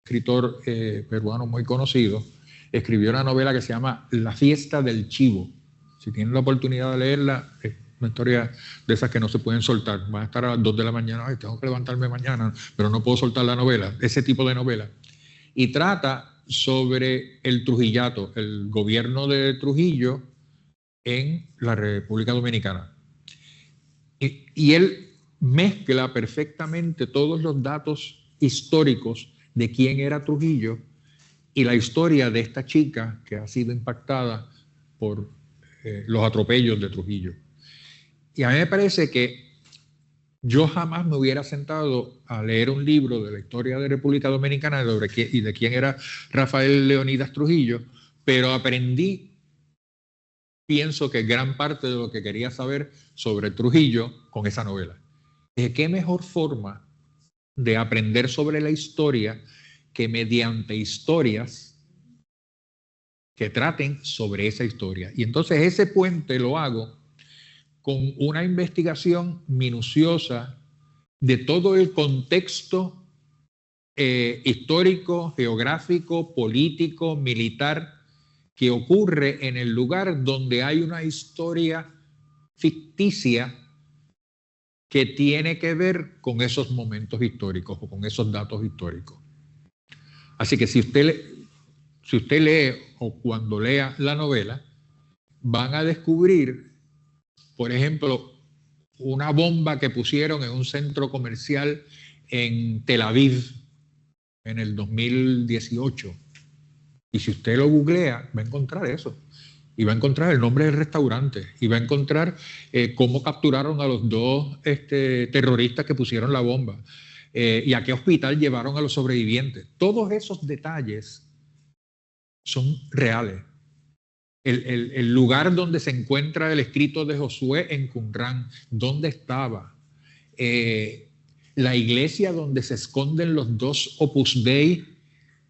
Speaker 3: escritor peruano muy conocido, escribió una novela que se llama La fiesta del chivo. Si tienen la oportunidad de leerla, es una historia de esas que no se pueden soltar. Van a estar a las 2 de la mañana, ay, tengo que levantarme mañana, pero no puedo soltar la novela, ese tipo de novela. Y trata sobre el Trujillato, el gobierno de Trujillo en la República Dominicana. Y él mezcla perfectamente todos los datos históricos de quién era Trujillo y la historia de esta chica que ha sido impactada por los atropellos de Trujillo. Y a mí me parece que yo jamás me hubiera sentado a leer un libro de la historia de República Dominicana y de quién era Rafael Leónidas Trujillo, pero aprendí, pienso que gran parte de lo que quería saber sobre Trujillo con esa novela. ¿De qué mejor forma de aprender sobre la historia que mediante historias que traten sobre esa historia? Y entonces ese puente lo hago con una investigación minuciosa de todo el contexto histórico, geográfico, político, militar que ocurre en el lugar donde hay una historia ficticia que tiene que ver con esos momentos históricos o con esos datos históricos. Así que si usted lee o cuando lea la novela, van a descubrir, por ejemplo, una bomba que pusieron en un centro comercial en Tel Aviv en el 2018. Y si usted lo googlea, va a encontrar eso. Y va a encontrar el nombre del restaurante. Y va a encontrar cómo capturaron a los dos terroristas que pusieron la bomba. Y a qué hospital llevaron a los sobrevivientes. Todos esos detalles son reales. El lugar donde se encuentra el escrito de Josué en Qumrán, ¿dónde estaba? La iglesia donde se esconden los dos Opus Dei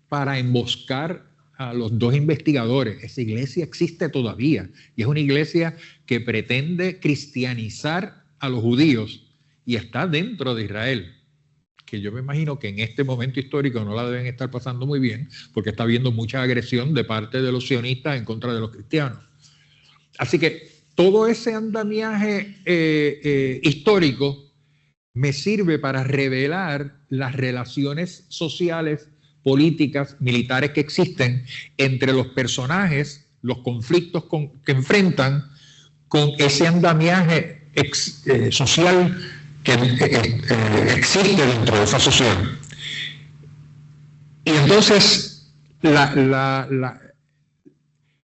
Speaker 3: para emboscar a los dos investigadores. Esa iglesia existe todavía y es una iglesia que pretende cristianizar a los judíos y está dentro de Israel, que yo me imagino que en este momento histórico no la deben estar pasando muy bien porque está habiendo mucha agresión de parte de los sionistas en contra de los cristianos. Así que todo ese andamiaje histórico me sirve para revelar las relaciones sociales, políticas, militares que existen entre los personajes, los conflictos que enfrentan con ese andamiaje social que existe dentro de esa sociedad. Y entonces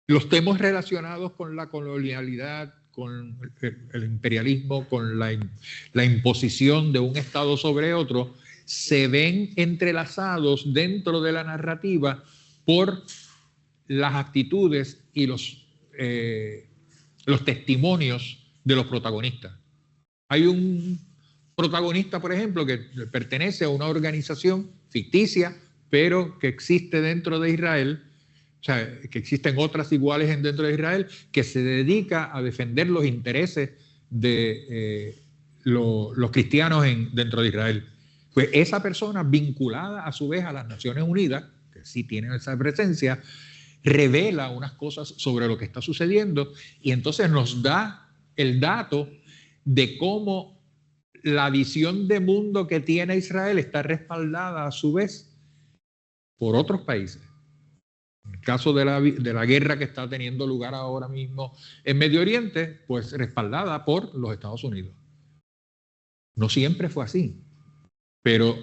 Speaker 3: los temas relacionados con la colonialidad, con el imperialismo, con la imposición de un Estado sobre otro, se ven entrelazados dentro de la narrativa por las actitudes y los testimonios de los protagonistas. Hay un protagonista, por ejemplo, que pertenece a una organización ficticia, pero que existe dentro de Israel, o sea, que existen otras iguales dentro de Israel, que se dedica a defender los intereses de los cristianos dentro de Israel. Pues esa persona, vinculada a su vez a las Naciones Unidas, que sí tienen esa presencia, revela unas cosas sobre lo que está sucediendo y entonces nos da el dato de cómo la visión de mundo que tiene Israel está respaldada a su vez por otros países. En el caso de la guerra que está teniendo lugar ahora mismo en Medio Oriente, pues respaldada por los Estados Unidos. No siempre fue así, pero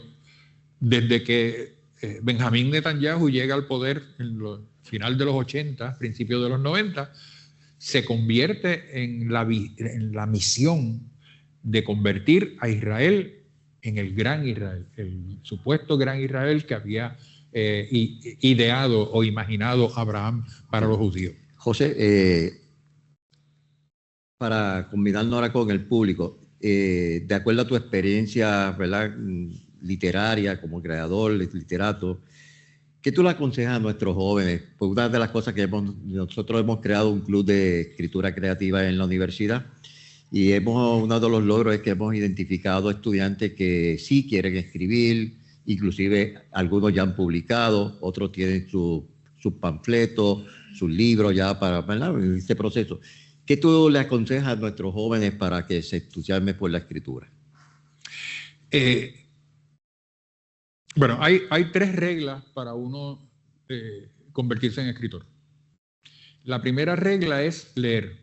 Speaker 3: desde que Benjamín Netanyahu llega al poder en el final de los 80, principios de los 90, se convierte en la misión de convertir a Israel en el gran Israel, el supuesto gran Israel que había ideado o imaginado Abraham para los judíos.
Speaker 2: José, para combinarnos ahora con el público, de acuerdo a tu experiencia, ¿verdad?, literaria como creador, literato, ¿qué tú le aconsejas a nuestros jóvenes? Pues una de las cosas que nosotros hemos creado un club de escritura creativa en la universidad y uno de los logros es que hemos identificado estudiantes que sí quieren escribir, inclusive algunos ya han publicado, otros tienen sus panfletos, sus libros ya para este proceso. ¿Qué tú le aconsejas a nuestros jóvenes para que se entusiasmen por la escritura?
Speaker 3: Bueno, hay 3 reglas para uno convertirse en escritor. La primera regla es leer.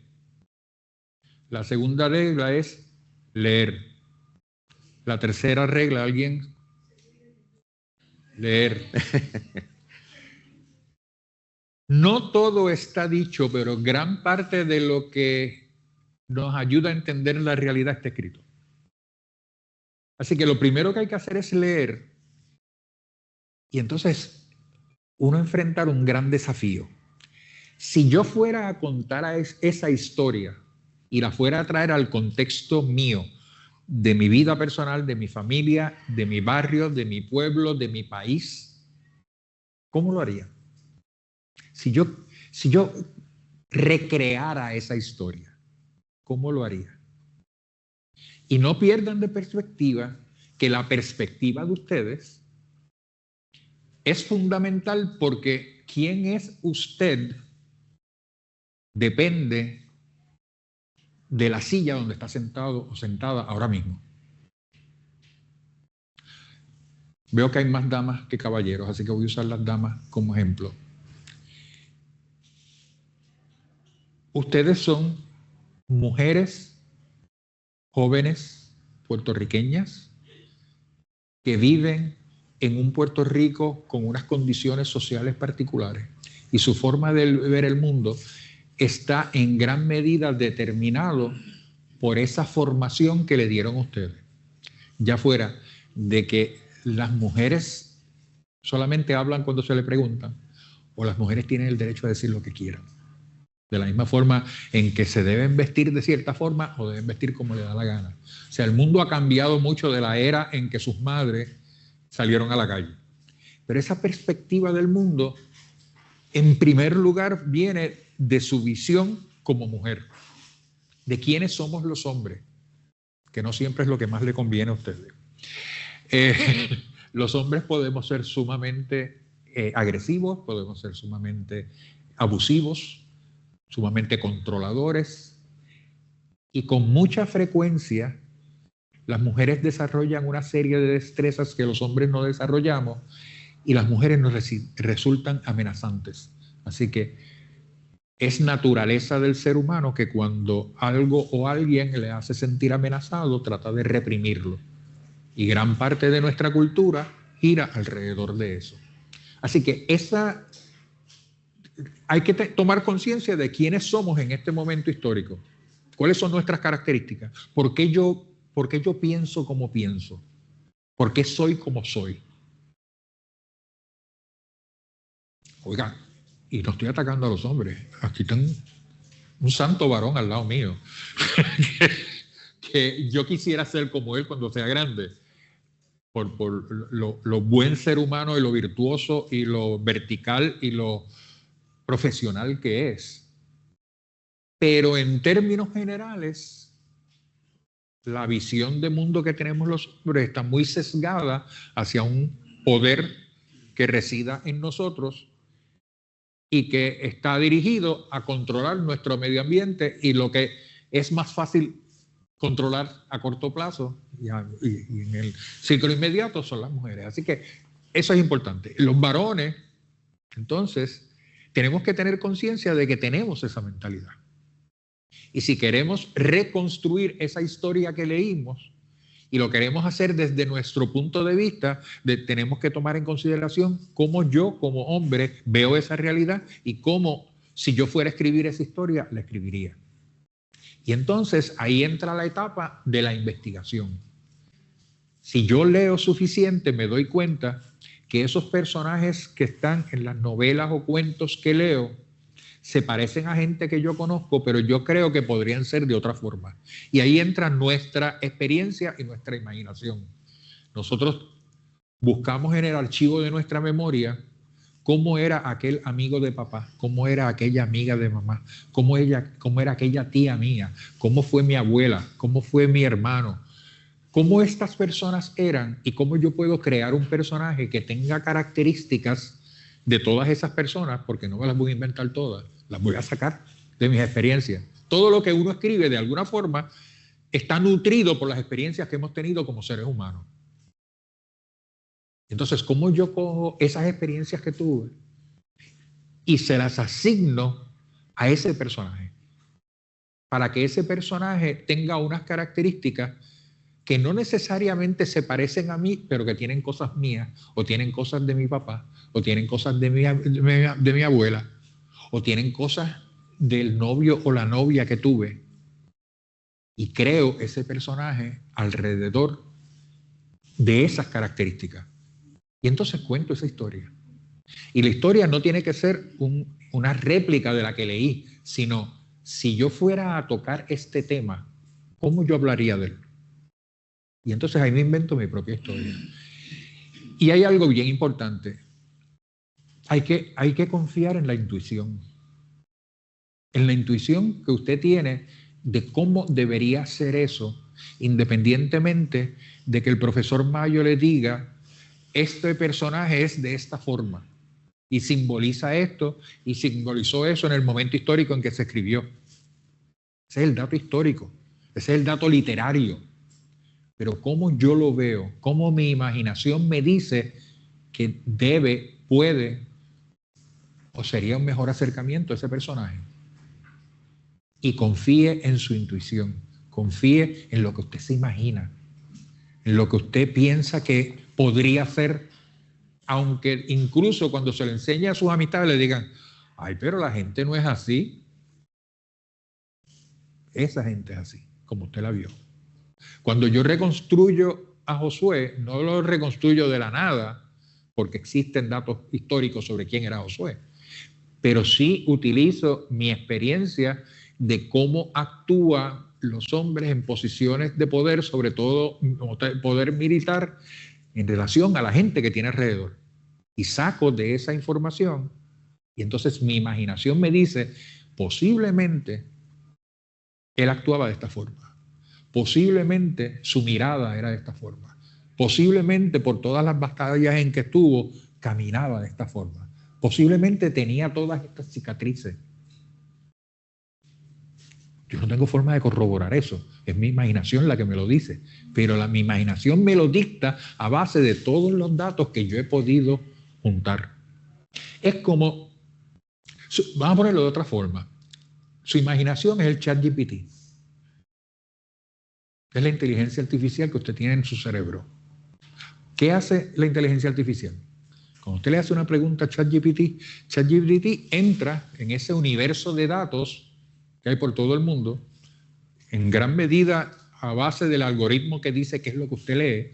Speaker 3: La segunda regla es leer. La tercera regla, ¿alguien? Leer. No todo está dicho, pero gran parte de lo que nos ayuda a entender la realidad está escrito. Así que lo primero que hay que hacer es leer. Y entonces uno enfrentar un gran desafío. Si yo fuera a contar esa historia y la fuera a traer al contexto mío, de mi vida personal, de mi familia, de mi barrio, de mi pueblo, de mi país, ¿cómo lo haría? Si yo recreara esa historia, ¿cómo lo haría? Y no pierdan de perspectiva que la perspectiva de ustedes es fundamental, porque quién es usted depende de la silla donde está sentado o sentada ahora mismo. Veo que hay más damas que caballeros, así que voy a usar las damas como ejemplo. Ustedes son mujeres jóvenes puertorriqueñas que viven en un Puerto Rico con unas condiciones sociales particulares, y su forma de ver el mundo está en gran medida determinado por esa formación que le dieron a ustedes. Ya fuera de que las mujeres solamente hablan cuando se le preguntan, o las mujeres tienen el derecho a decir lo que quieran. De la misma forma en que se deben vestir de cierta forma o deben vestir como le da la gana. O sea, el mundo ha cambiado mucho de la era en que sus madres salieron a la calle. Pero esa perspectiva del mundo, en primer lugar, viene de su visión como mujer, de quiénes somos los hombres, que no siempre es lo que más le conviene a ustedes. Los hombres podemos ser sumamente agresivos, podemos ser sumamente abusivos, sumamente controladores, y con mucha frecuencia las mujeres desarrollan una serie de destrezas que los hombres no desarrollamos, y las mujeres nos resultan amenazantes. Así que es naturaleza del ser humano que cuando algo o alguien le hace sentir amenazado, trata de reprimirlo. Y gran parte de nuestra cultura gira alrededor de eso. Así que hay que tomar conciencia de quiénes somos en este momento histórico. ¿Cuáles son nuestras características? ¿Por qué yo pienso como pienso? ¿Por qué soy como soy? Oiga, y no estoy atacando a los hombres. Aquí está un santo varón al lado mío. que yo quisiera ser como él cuando sea grande. Por lo buen ser humano y lo virtuoso y lo vertical y lo profesional que es. Pero en términos generales, la visión de mundo que tenemos los hombres está muy sesgada hacia un poder que resida en nosotros y que está dirigido a controlar nuestro medio ambiente, y lo que es más fácil controlar a corto plazo y en el ciclo inmediato son las mujeres. Así que eso es importante. Los varones, entonces, tenemos que tener conciencia de que tenemos esa mentalidad. Y si queremos reconstruir esa historia que leímos y lo queremos hacer desde nuestro punto de vista, tenemos que tomar en consideración cómo yo como hombre veo esa realidad y cómo, si yo fuera a escribir esa historia, la escribiría. Y entonces ahí entra la etapa de la investigación. Si yo leo suficiente, me doy cuenta que esos personajes que están en las novelas o cuentos que leo se parecen a gente que yo conozco, pero yo creo que podrían ser de otra forma. Y ahí entra nuestra experiencia y nuestra imaginación. Nosotros buscamos en el archivo de nuestra memoria cómo era aquel amigo de papá, cómo era aquella amiga de mamá, cómo era aquella tía mía, cómo fue mi abuela, cómo fue mi hermano, cómo estas personas eran y cómo yo puedo crear un personaje que tenga características de todas esas personas, porque no me las voy a inventar todas, las voy a sacar de mis experiencias. Todo lo que uno escribe de alguna forma está nutrido por las experiencias que hemos tenido como seres humanos. Entonces, ¿cómo yo cojo esas experiencias que tuve y se las asigno a ese personaje? Para que ese personaje tenga unas características que no necesariamente se parecen a mí, pero que tienen cosas mías, o tienen cosas de mi papá, o tienen cosas de mi abuela, o tienen cosas del novio o la novia que tuve. Y creo ese personaje alrededor de esas características. Y entonces cuento esa historia. Y la historia no tiene que ser una réplica de la que leí, sino si yo fuera a tocar este tema, ¿cómo yo hablaría de él? Y entonces ahí me invento mi propia historia. Y hay algo bien importante. Hay que confiar en la intuición. En la intuición que usted tiene de cómo debería ser eso, independientemente de que el profesor Mayo le diga, este personaje es de esta forma y simboliza esto y simbolizó eso en el momento histórico en que se escribió. Ese es el dato histórico, ese es el dato literario. Pero cómo yo lo veo, cómo mi imaginación me dice que debe, puede o sería un mejor acercamiento a ese personaje. Y confíe en su intuición, confíe en lo que usted se imagina, en lo que usted piensa que podría ser, aunque incluso cuando se le enseña a sus amistades le digan, ay, pero la gente no es así. Esa gente es así, como usted la vio. Cuando yo reconstruyo a Josué, no lo reconstruyo de la nada, porque existen datos históricos sobre quién era Josué, pero sí utilizo mi experiencia de cómo actúan los hombres en posiciones de poder, sobre todo poder militar, en relación a la gente que tiene alrededor. Y saco de esa información, y entonces mi imaginación me dice, posiblemente él actuaba de esta forma, posiblemente su mirada era de esta forma, posiblemente por todas las batallas en que estuvo, caminaba de esta forma, posiblemente tenía todas estas cicatrices. Yo no tengo forma de corroborar eso, es mi imaginación la que me lo dice, pero mi imaginación me lo dicta a base de todos los datos que yo he podido juntar. Es como, vamos a ponerlo de otra forma, su imaginación es el ChatGPT, es la inteligencia artificial que usted tiene en su cerebro. ¿Qué hace la inteligencia artificial? Cuando usted le hace una pregunta a ChatGPT, ChatGPT entra en ese universo de datos que hay por todo el mundo, en gran medida a base del algoritmo que dice qué es lo que usted lee,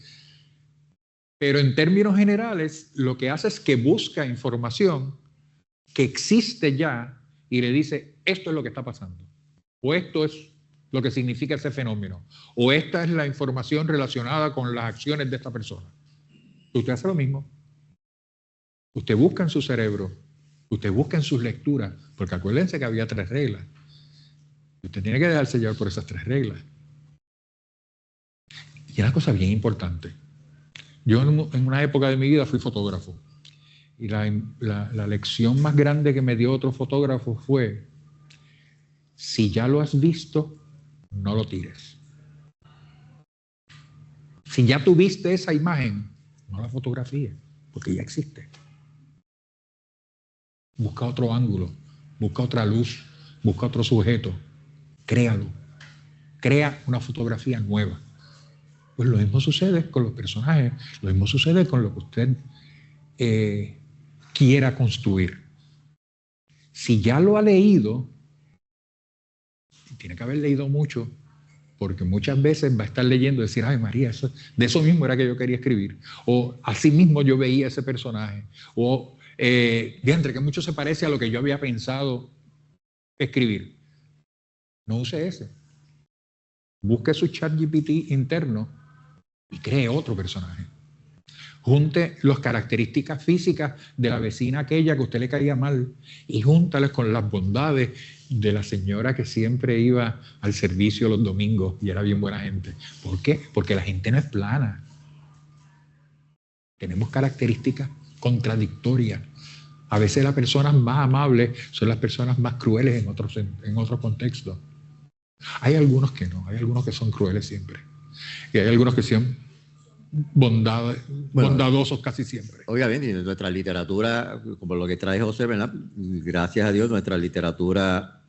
Speaker 3: pero en términos generales lo que hace es que busca información que existe ya y le dice, esto es lo que está pasando, o esto es lo que significa ese fenómeno, o esta es la información relacionada con las acciones de esta persona. Usted hace lo mismo. Usted busca en su cerebro, usted busca en sus lecturas, porque acuérdense que había 3 reglas. Usted tiene que dejarse llevar por esas 3 reglas. Y una cosa bien importante. Yo en una época de mi vida fui fotógrafo. Y la lección más grande que me dio otro fotógrafo fue, si ya lo has visto, no lo tires. Si ya tuviste esa imagen, no la fotografíes, porque ya existe. Busca otro ángulo, busca otra luz, busca otro sujeto, créalo, crea una fotografía nueva. Pues lo mismo sucede con los personajes, lo mismo sucede con lo que usted quiera construir. Si ya lo ha leído, tiene que haber leído mucho, porque muchas veces va a estar leyendo y decir, ay María, de eso mismo era que yo quería escribir, o así mismo yo veía ese personaje, o diantre, que mucho se parece a lo que yo había pensado escribir. No use ese. Busque su ChatGPT interno y cree otro personaje. Junte las características físicas de la vecina aquella que a usted le caía mal y júntales con las bondades de la señora que siempre iba al servicio los domingos y era bien buena gente. ¿Por qué? Porque la gente no es plana. Tenemos características contradictorias. A veces las personas más amables son las personas más crueles en otros contextos. Hay algunos que no, hay algunos que son crueles siempre. Y hay algunos que son bondadosos casi siempre.
Speaker 2: Obviamente, en nuestra literatura, como lo que trae José, ¿verdad? Gracias a Dios, nuestra literatura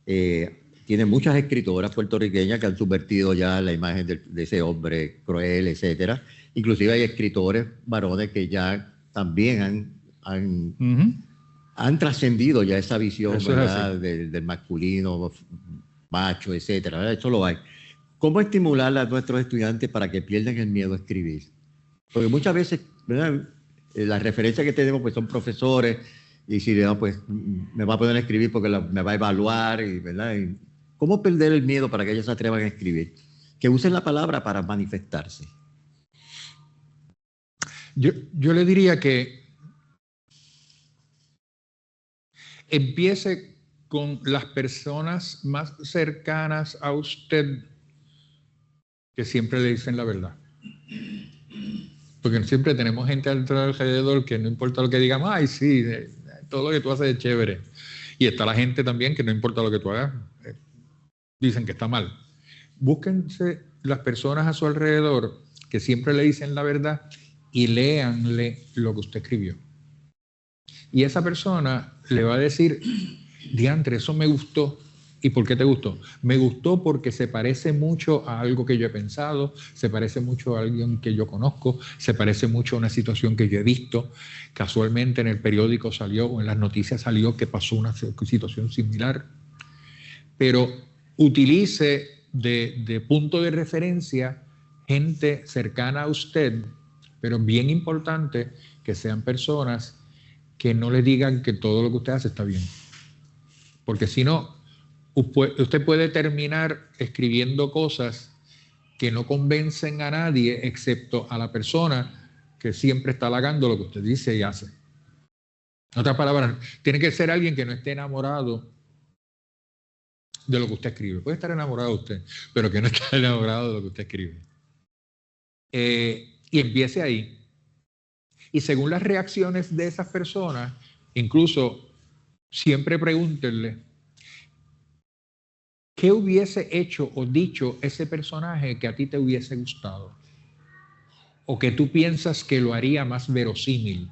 Speaker 2: tiene muchas escritoras puertorriqueñas que han subvertido ya la imagen de ese hombre cruel, etcétera. Inclusive hay escritores varones que ya también han trascendido ya esa visión, ¿verdad? Del masculino, macho, etcétera, ¿verdad? Eso lo hay. ¿Cómo estimular a nuestros estudiantes para que pierdan el miedo a escribir? Porque muchas veces, ¿verdad? Las referencias que tenemos pues son profesores y si no, pues me va a poner a escribir porque me va a evaluar, ¿verdad? Y ¿cómo perder el miedo para que ellos se atrevan a escribir? Que usen la palabra para manifestarse.
Speaker 3: Yo le diría que empiece con las personas más cercanas a usted que siempre le dicen la verdad. Porque siempre tenemos gente alrededor que no importa lo que digamos, ay, sí, todo lo que tú haces es chévere. Y está la gente también que no importa lo que tú hagas, dicen que está mal. Búsquense las personas a su alrededor que siempre le dicen la verdad y léanle lo que usted escribió. Y esa persona le va a decir, diantre, eso me gustó. ¿Y por qué te gustó? Me gustó porque se parece mucho a algo que yo he pensado, se parece mucho a alguien que yo conozco, se parece mucho a una situación que yo he visto. Casualmente en el periódico salió o en las noticias salió que pasó una situación similar. Pero utilice de punto de referencia gente cercana a usted, pero bien importante que sean personas que no le digan que todo lo que usted hace está bien. Porque si no, usted puede terminar escribiendo cosas que no convencen a nadie excepto a la persona que siempre está halagando lo que usted dice y hace. En otras palabras, tiene que ser alguien que no esté enamorado de lo que usted escribe. Puede estar enamorado de usted, pero que no esté enamorado de lo que usted escribe. Y empiece ahí. Y según las reacciones de esas personas, incluso siempre pregúntenle ¿qué hubiese hecho o dicho ese personaje que a ti te hubiese gustado? O que tú piensas que lo haría más verosímil.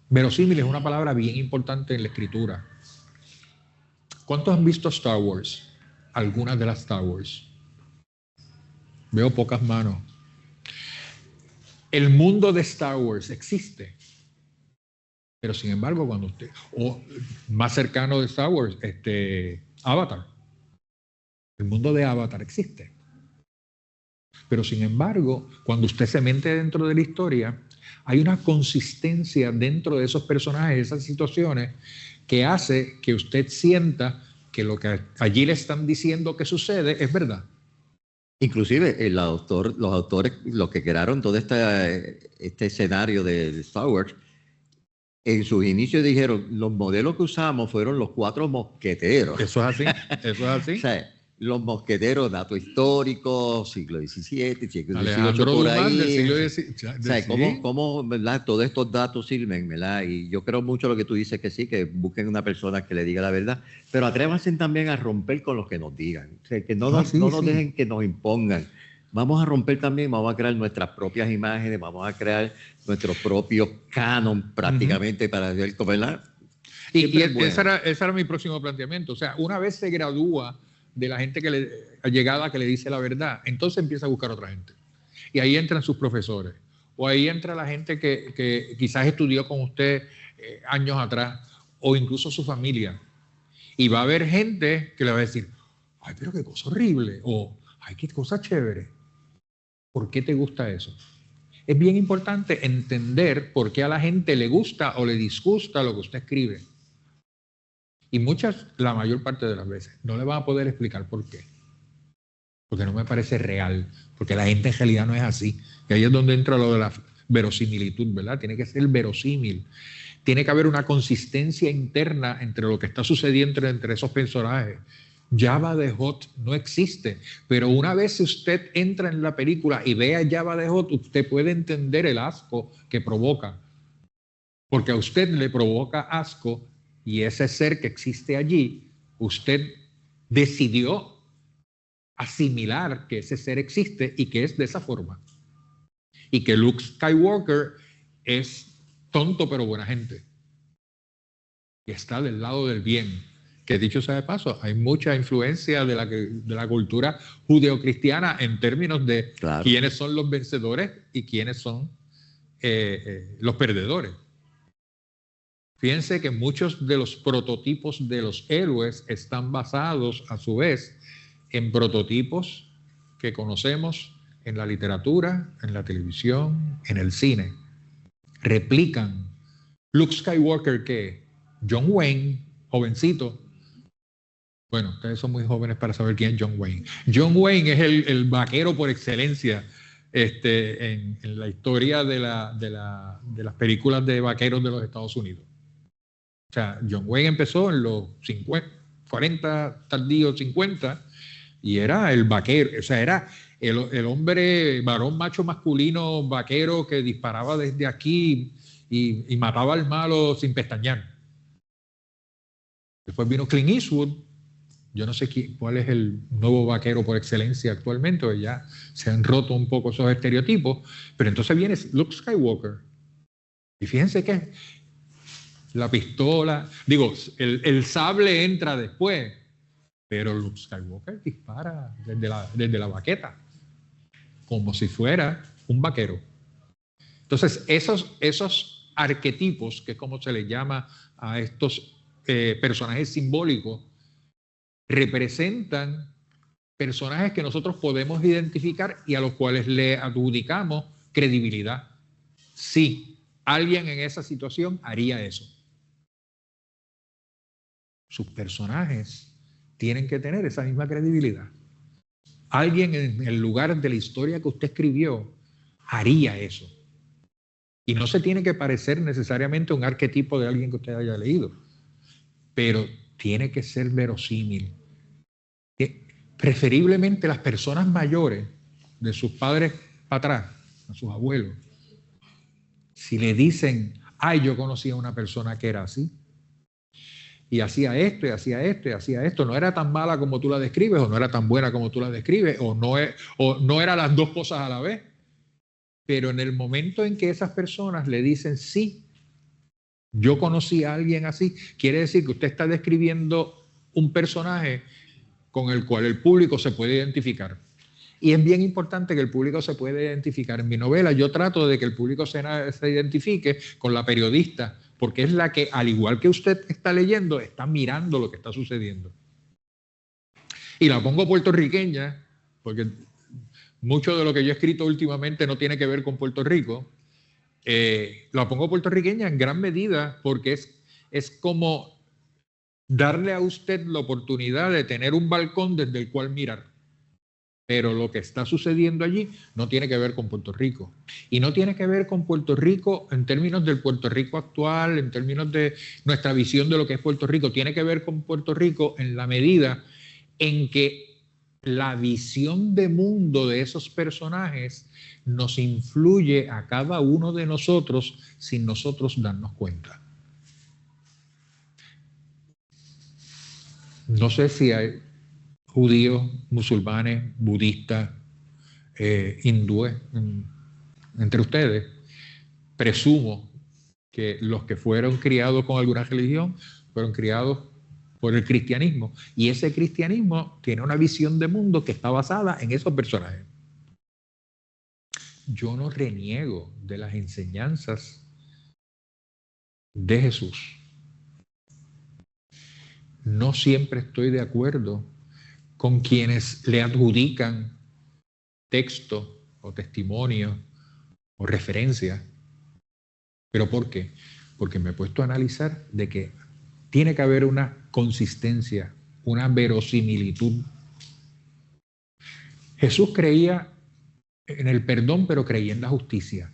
Speaker 3: Verosímil es una palabra bien importante en la escritura. ¿Cuántos han visto Star Wars? Algunas de las Star Wars. Veo pocas manos. El mundo de Star Wars existe. Pero sin embargo, cuando usted, o más cercano de Star Wars, Avatar. El mundo de Avatar existe. Pero sin embargo, cuando usted se mete dentro de la historia, hay una consistencia dentro de esos personajes, esas situaciones, que hace que usted sienta que lo que allí le están diciendo que sucede es verdad.
Speaker 2: Inclusive los autores, los que crearon todo este escenario de Star Wars, en sus inicios dijeron, los modelos que usamos fueron los 4 mosqueteros.
Speaker 3: Eso es así, eso es así.
Speaker 2: O sea, los mosqueteros, dato histórico, siglo XVII, siglo XVIII,
Speaker 3: por ahí. Del siglo XVIII.
Speaker 2: O sea, cómo, ¿verdad? Todos estos datos sirven, ¿verdad? Y yo creo mucho lo que tú dices que sí, que busquen una persona que le diga la verdad, pero atrévanse también a romper con lo que nos digan. O sea, que no nos dejen que nos impongan. Vamos a romper también, vamos a crear nuestras propias imágenes, vamos a crear nuestro propio canon prácticamente para ver cómo, ¿verdad?
Speaker 3: Y ese era mi próximo planteamiento. O sea, una vez se gradúa de la gente allegada que le dice la verdad, entonces empieza a buscar otra gente. Y ahí entran sus profesores. O ahí entra la gente que quizás estudió con usted años atrás, o incluso su familia. Y va a haber gente que le va a decir, ay, pero qué cosa horrible, o ay, qué cosa chévere. ¿Por qué te gusta eso? Es bien importante entender por qué a la gente le gusta o le disgusta lo que usted escribe. Y la mayor parte de las veces, no le van a poder explicar por qué. Porque no me parece real. Porque la gente en realidad no es así. Y ahí es donde entra lo de verosimilitud, ¿verdad? Tiene que ser verosímil. Tiene que haber una consistencia interna entre lo que está sucediendo entre esos personajes. Jabba the Hutt no existe, pero una vez usted entra en la película y ve a Jabba the Hutt, usted puede entender el asco que provoca, porque a usted le provoca asco y ese ser que existe allí, usted decidió asimilar que ese ser existe y que es de esa forma. Y que Luke Skywalker es tonto pero buena gente. Y está del lado del bien. Que dicho sea de paso, hay mucha influencia de la cultura judeocristiana en términos de quiénes son los vencedores y quiénes son los perdedores. Fíjense que muchos de los prototipos de los héroes están basados, a su vez, en prototipos que conocemos en la literatura, en la televisión, en el cine. Replican. Luke Skywalker, ¿qué? John Wayne, jovencito. Bueno, ustedes son muy jóvenes para saber quién es John Wayne. John Wayne es el vaquero por excelencia en la historia de las películas de vaqueros de los Estados Unidos. O sea, John Wayne empezó en los 50, 40, tardíos 50, y era el vaquero, o sea, era el hombre, varón macho masculino, vaquero que disparaba desde aquí y mataba al malo sin pestañear. Después vino Clint Eastwood. Yo no sé cuál es el nuevo vaquero por excelencia actualmente, porque ya se han roto un poco esos estereotipos, pero entonces viene Luke Skywalker. Y fíjense que la pistola, digo, el sable entra después, pero Luke Skywalker dispara desde la baqueta, como si fuera un vaquero. Entonces, esos arquetipos, que es como se les llama a estos personajes simbólicos, representan personajes que nosotros podemos identificar y a los cuales le adjudicamos credibilidad. Sí, alguien en esa situación haría eso. Sus personajes tienen que tener esa misma credibilidad. Alguien en el lugar de la historia que usted escribió haría eso. Y no se tiene que parecer necesariamente a un arquetipo de alguien que usted haya leído, pero tiene que ser verosímil. Preferiblemente las personas mayores, de sus padres para atrás, a sus abuelos, si le dicen, ay, yo conocí a una persona que era así, y hacía esto, y hacía esto, y hacía esto, no era tan mala como tú la describes, o no era tan buena como tú la describes, o no eran las dos cosas a la vez, pero en el momento en que esas personas le dicen, sí, yo conocí a alguien así, quiere decir que usted está describiendo un personaje con el cual el público se puede identificar. Y es bien importante que el público se pueda identificar. En mi novela yo trato de que el público se identifique con la periodista, porque es la que, al igual que usted está leyendo, está mirando lo que está sucediendo. Y la pongo puertorriqueña, porque mucho de lo que yo he escrito últimamente no tiene que ver con Puerto Rico. La pongo puertorriqueña en gran medida porque es como darle a usted la oportunidad de tener un balcón desde el cual mirar. Pero lo que está sucediendo allí no tiene que ver con Puerto Rico. Y no tiene que ver con Puerto Rico en términos del Puerto Rico actual, en términos de nuestra visión de lo que es Puerto Rico. Tiene que ver con Puerto Rico en la medida en que la visión de mundo de esos personajes nos influye a cada uno de nosotros sin nosotros darnos cuenta. No sé si hay judíos, musulmanes, budistas, hindúes entre ustedes. Presumo que los que fueron criados con alguna religión fueron criados por el cristianismo. Y ese cristianismo tiene una visión de mundo que está basada en esos personajes. Yo no reniego de las enseñanzas de Jesús. No siempre estoy de acuerdo con quienes le adjudican texto o testimonio o referencia. ¿Pero por qué? Porque me he puesto a analizar de que tiene que haber una consistencia, una verosimilitud. Jesús creía en el perdón, pero creía en la justicia.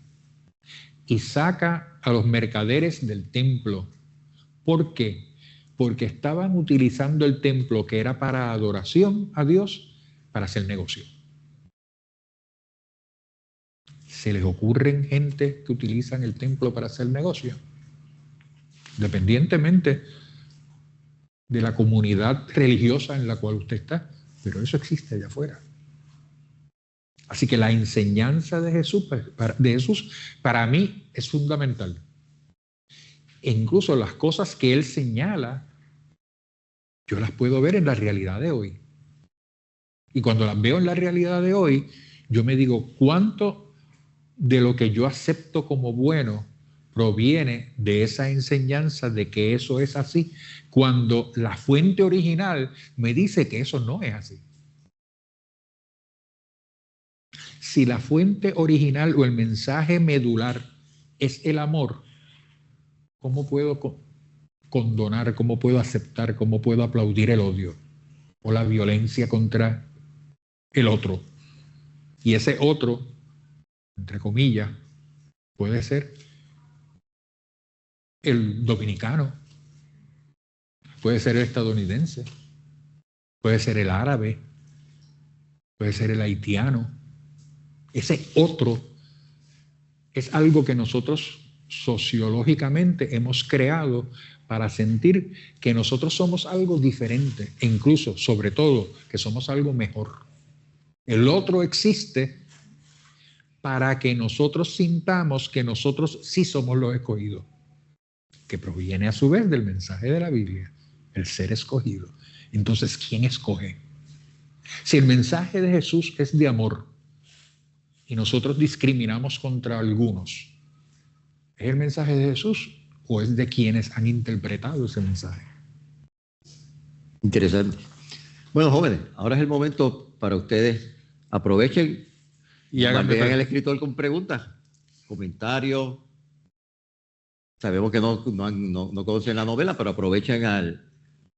Speaker 3: y saca a los mercaderes del templo. ¿Por qué? Porque estaban utilizando el templo, que era para adoración a Dios, para hacer negocio. ¿Se les ocurren gente que utilizan el templo para hacer negocio? Independientemente de la comunidad religiosa en la cual usted está, pero eso existe allá afuera. Así que la enseñanza de Jesús para mí es fundamental. E incluso las cosas que él señala, yo las puedo ver en la realidad de hoy. Y cuando las veo en la realidad de hoy, yo me digo, ¿cuánto de lo que yo acepto como bueno proviene de esa enseñanza de que eso es así, cuando la fuente original me dice que eso no es así? Si la fuente original o el mensaje medular es el amor, ¿cómo puedo condonar, cómo puedo aceptar, cómo puedo aplaudir el odio o la violencia contra el otro? Y ese otro, entre comillas, puede ser el dominicano, puede ser el estadounidense, puede ser el árabe, puede ser el haitiano. Ese otro es algo que nosotros sociológicamente hemos creado para sentir que nosotros somos algo diferente e incluso, sobre todo, que somos algo mejor. El otro existe para que nosotros sintamos que nosotros sí somos los escogidos, que proviene a su vez del mensaje de la Biblia, el ser escogido. Entonces, ¿quién escoge? Si el mensaje de Jesús es de amor y nosotros discriminamos contra algunos, ¿es el mensaje de Jesús o es de quienes han interpretado ese mensaje?
Speaker 2: Interesante. Bueno, jóvenes, ahora es el momento para ustedes. Aprovechen y mantengan el escritor con preguntas, comentarios. Sabemos que no conocen la novela, pero aprovechen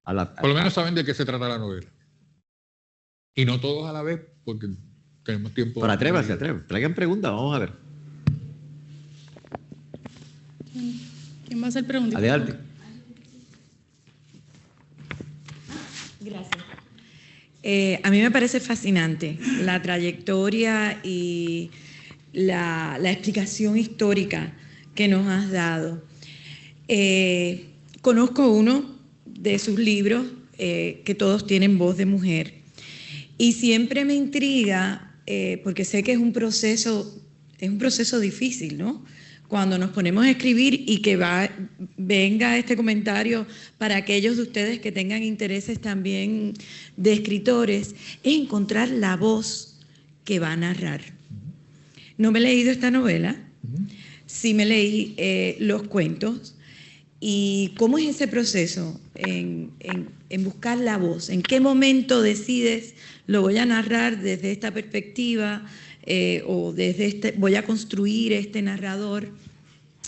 Speaker 3: Por lo menos saben de qué se trata la novela. Y no todos a la vez, porque tenemos tiempo.
Speaker 2: Pero atrévanse. Traigan preguntas, vamos a ver.
Speaker 4: ¿Quién va a hacer preguntas?
Speaker 2: Adelante.
Speaker 4: Gracias. A mí me parece fascinante la trayectoria y la explicación histórica que nos has dado. Conozco uno de sus libros que todos tienen voz de mujer y siempre me intriga porque sé que es un proceso difícil, ¿no? Cuando nos ponemos a escribir y que venga este comentario para aquellos de ustedes que tengan intereses también de escritores, es encontrar la voz que va a narrar. No me he leído esta novela, sí me leí los cuentos. ¿Y cómo es ese proceso en buscar la voz? ¿En qué momento decides, lo voy a narrar desde esta perspectiva o desde voy a construir este narrador?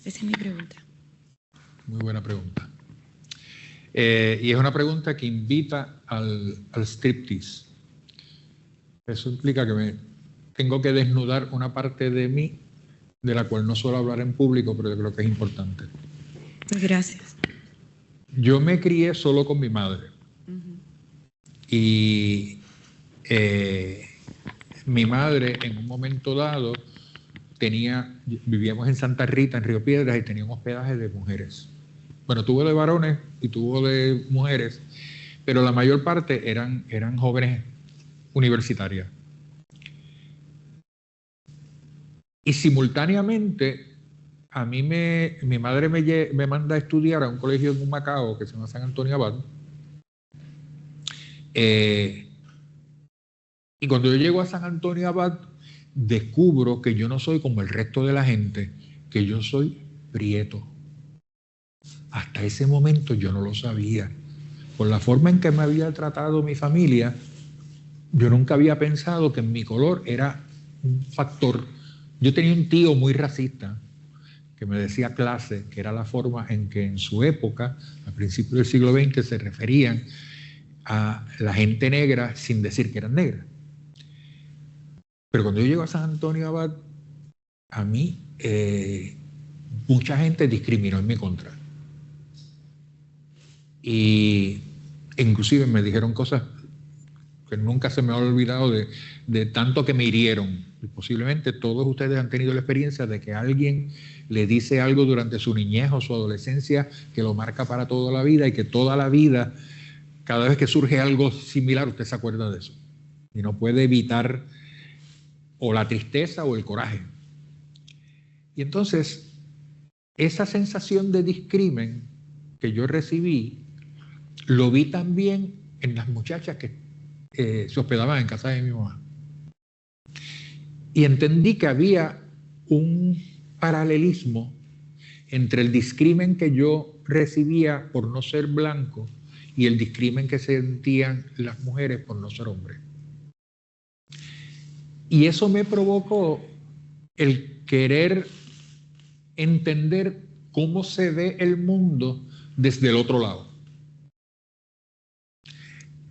Speaker 4: Esa es mi pregunta.
Speaker 3: Muy buena pregunta. Y es una pregunta que invita al striptease. Eso implica que tengo que desnudar una parte de mí de la cual no suelo hablar en público, pero yo creo que es importante.
Speaker 4: Gracias.
Speaker 3: Yo me crié solo con mi madre. Y mi madre en un momento dado vivíamos en Santa Rita, en Río Piedras, y tenía un hospedaje de mujeres. Bueno, tuvo de varones y tuvo de mujeres, pero la mayor parte eran jóvenes universitarias. Y simultáneamente, a mí mi madre me manda a estudiar a un colegio en Humacao que se llama San Antonio Abad. Y cuando yo llego a San Antonio Abad, descubro que yo no soy como el resto de la gente, que yo soy prieto. Hasta ese momento yo no lo sabía. Por la forma en que me había tratado mi familia, yo nunca había pensado que mi color era un factor. Yo tenía un tío muy racista que me decía clase, que era la forma en que en su época, a principios del siglo XX, se referían a la gente negra sin decir que eran negras. Pero cuando yo llego a San Antonio Abad, a mí mucha gente discriminó en mi contra. Y inclusive me dijeron cosas que nunca se me ha olvidado de tanto que me hirieron. Y posiblemente todos ustedes han tenido la experiencia de que alguien le dice algo durante su niñez o su adolescencia que lo marca para toda la vida y que toda la vida, cada vez que surge algo similar, usted se acuerda de eso. Y no puede evitar o la tristeza o el coraje. Y entonces, esa sensación de discrimen que yo recibí, lo vi también en las muchachas que se hospedaban en casa de mi mamá. Y entendí que había un paralelismo entre el discrimen que yo recibía por no ser blanco y el discrimen que sentían las mujeres por no ser hombres. Y eso me provocó el querer entender cómo se ve el mundo desde el otro lado.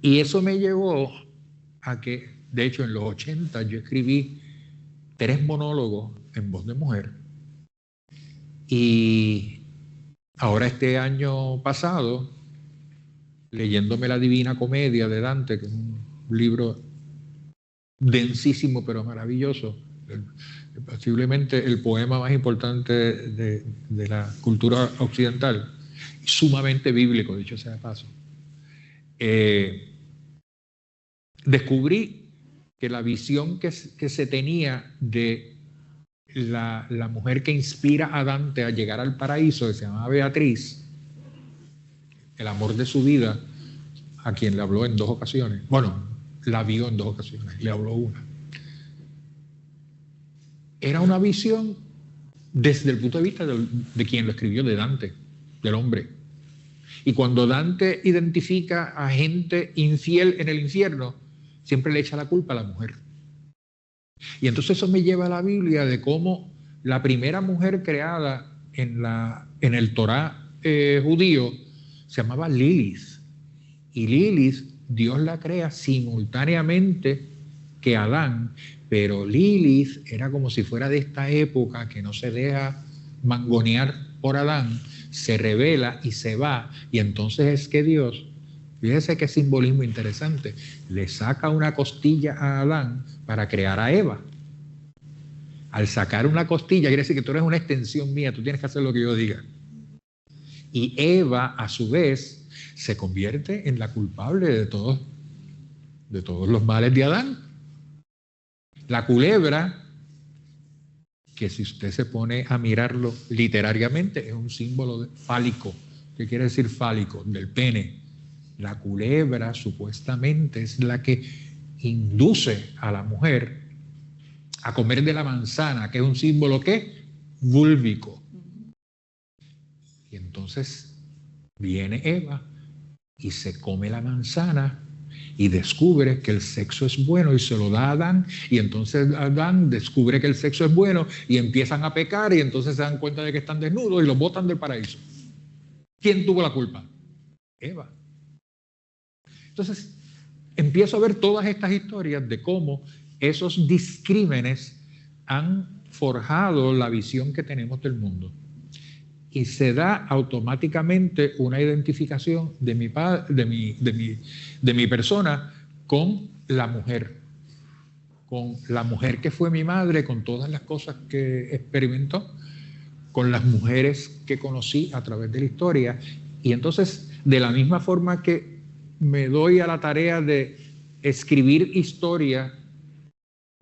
Speaker 3: Y eso me llevó a que, de hecho, en los 80 yo escribí 3 monólogos en voz de mujer. Y ahora este año pasado, leyéndome La Divina Comedia de Dante, que es un libro densísimo pero maravilloso, posiblemente el poema más importante de la cultura occidental, sumamente bíblico, dicho sea de paso. Descubrí que la visión que se tenía de la mujer que inspira a Dante a llegar al paraíso, que se llamaba Beatriz, el amor de su vida, a quien le habló en 2 ocasiones, bueno, la vio en 2 ocasiones, le habló una. Era una visión desde el punto de vista de quien lo escribió, de Dante, del hombre. Y cuando Dante identifica a gente infiel en el infierno, siempre le echa la culpa a la mujer. Y entonces eso me lleva a la Biblia de cómo la primera mujer creada en el Torá judío se llamaba Lilith. Y Lilith, Dios la crea simultáneamente que Adán, pero Lilith era como si fuera de esta época que no se deja mangonear por Adán, se revela y se va, y entonces es que Dios, fíjese qué simbolismo interesante, le saca una costilla a Adán para crear a Eva. Al sacar una costilla, quiere decir que tú eres una extensión mía, tú tienes que hacer lo que yo diga. Y Eva, a su vez, se convierte en la culpable de todos los males de Adán. La culebra, que si usted se pone a mirarlo literariamente, es un símbolo fálico. ¿Qué quiere decir fálico? Del pene. La culebra supuestamente es la que induce a la mujer a comer de la manzana, que es un símbolo ¿qué? Vúlvico. Y entonces viene Eva y se come la manzana y descubre que el sexo es bueno y se lo da a Adán, y entonces Adán descubre que el sexo es bueno y empiezan a pecar y entonces se dan cuenta de que están desnudos y los botan del paraíso. ¿Quién tuvo la culpa? Eva. Entonces empiezo a ver todas estas historias de cómo esos discrímenes han forjado la visión que tenemos del mundo. Y se da automáticamente una identificación de mi persona con la mujer que fue mi madre, con todas las cosas que experimentó, con las mujeres que conocí a través de la historia. Y entonces, de la misma forma que me doy a la tarea de escribir historia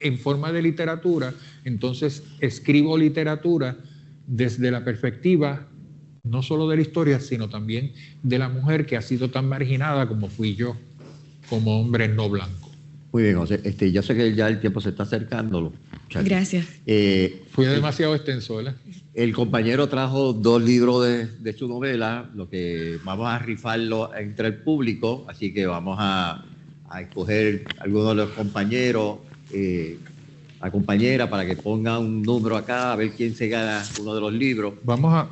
Speaker 3: en forma de literatura, entonces escribo literatura desde la perspectiva no solo de la historia, sino también de la mujer que ha sido tan marginada como fui yo, como hombre no blanco.
Speaker 2: Muy bien, José. Yo sé que ya el tiempo se está acercando.
Speaker 4: Gracias.
Speaker 3: Fue demasiado extenso, ¿verdad?
Speaker 2: El compañero trajo 2 libros de su novela, lo que vamos a rifarlo entre el público, así que vamos a escoger algunos de los compañeros, a compañera, para que ponga un número acá, a ver quién se gana uno de los libros.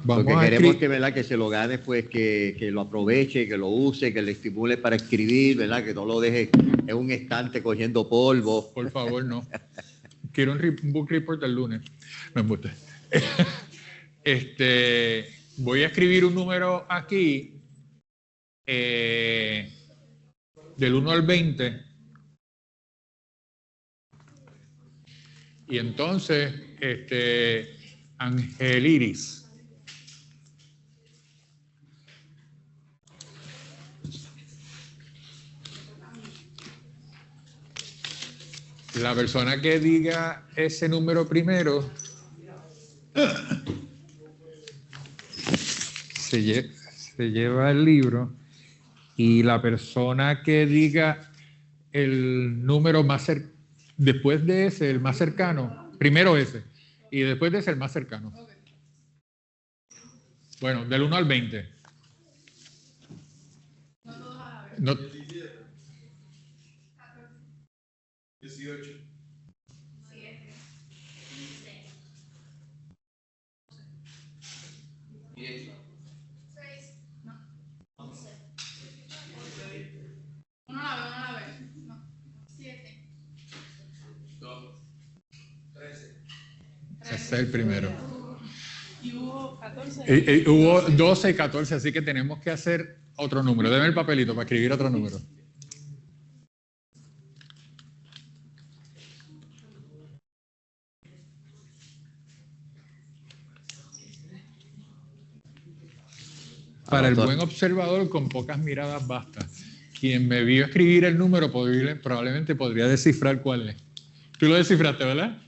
Speaker 2: Porque queremos que, ¿verdad?, que se lo gane, pues que lo aproveche, que lo use, que le estimule para escribir, ¿verdad?, que no lo deje en un estante cogiendo polvo.
Speaker 3: Por favor, no. Quiero un book report el lunes. Me embuste. Voy a escribir un número aquí del 1 al 20. Y entonces, Angeliris. La persona que diga ese número primero se lleva el libro, y la persona que diga el número más cercano, después de ese, el más cercano, primero ese, y después de ese, el más cercano. Bueno, del 1 al 20. No.
Speaker 5: 18. 10. 6. No. 11. 1 la vez. No. 7. 2. 13.
Speaker 3: Ese es el primero.
Speaker 5: Y hubo 14.
Speaker 3: Hubo 12 y 14, así que tenemos que hacer otro número. Deme el papelito para escribir otro número. Para el buen observador, con pocas miradas basta. Quien me vio escribir el número probablemente podría descifrar cuál es. Tú lo descifraste, ¿verdad?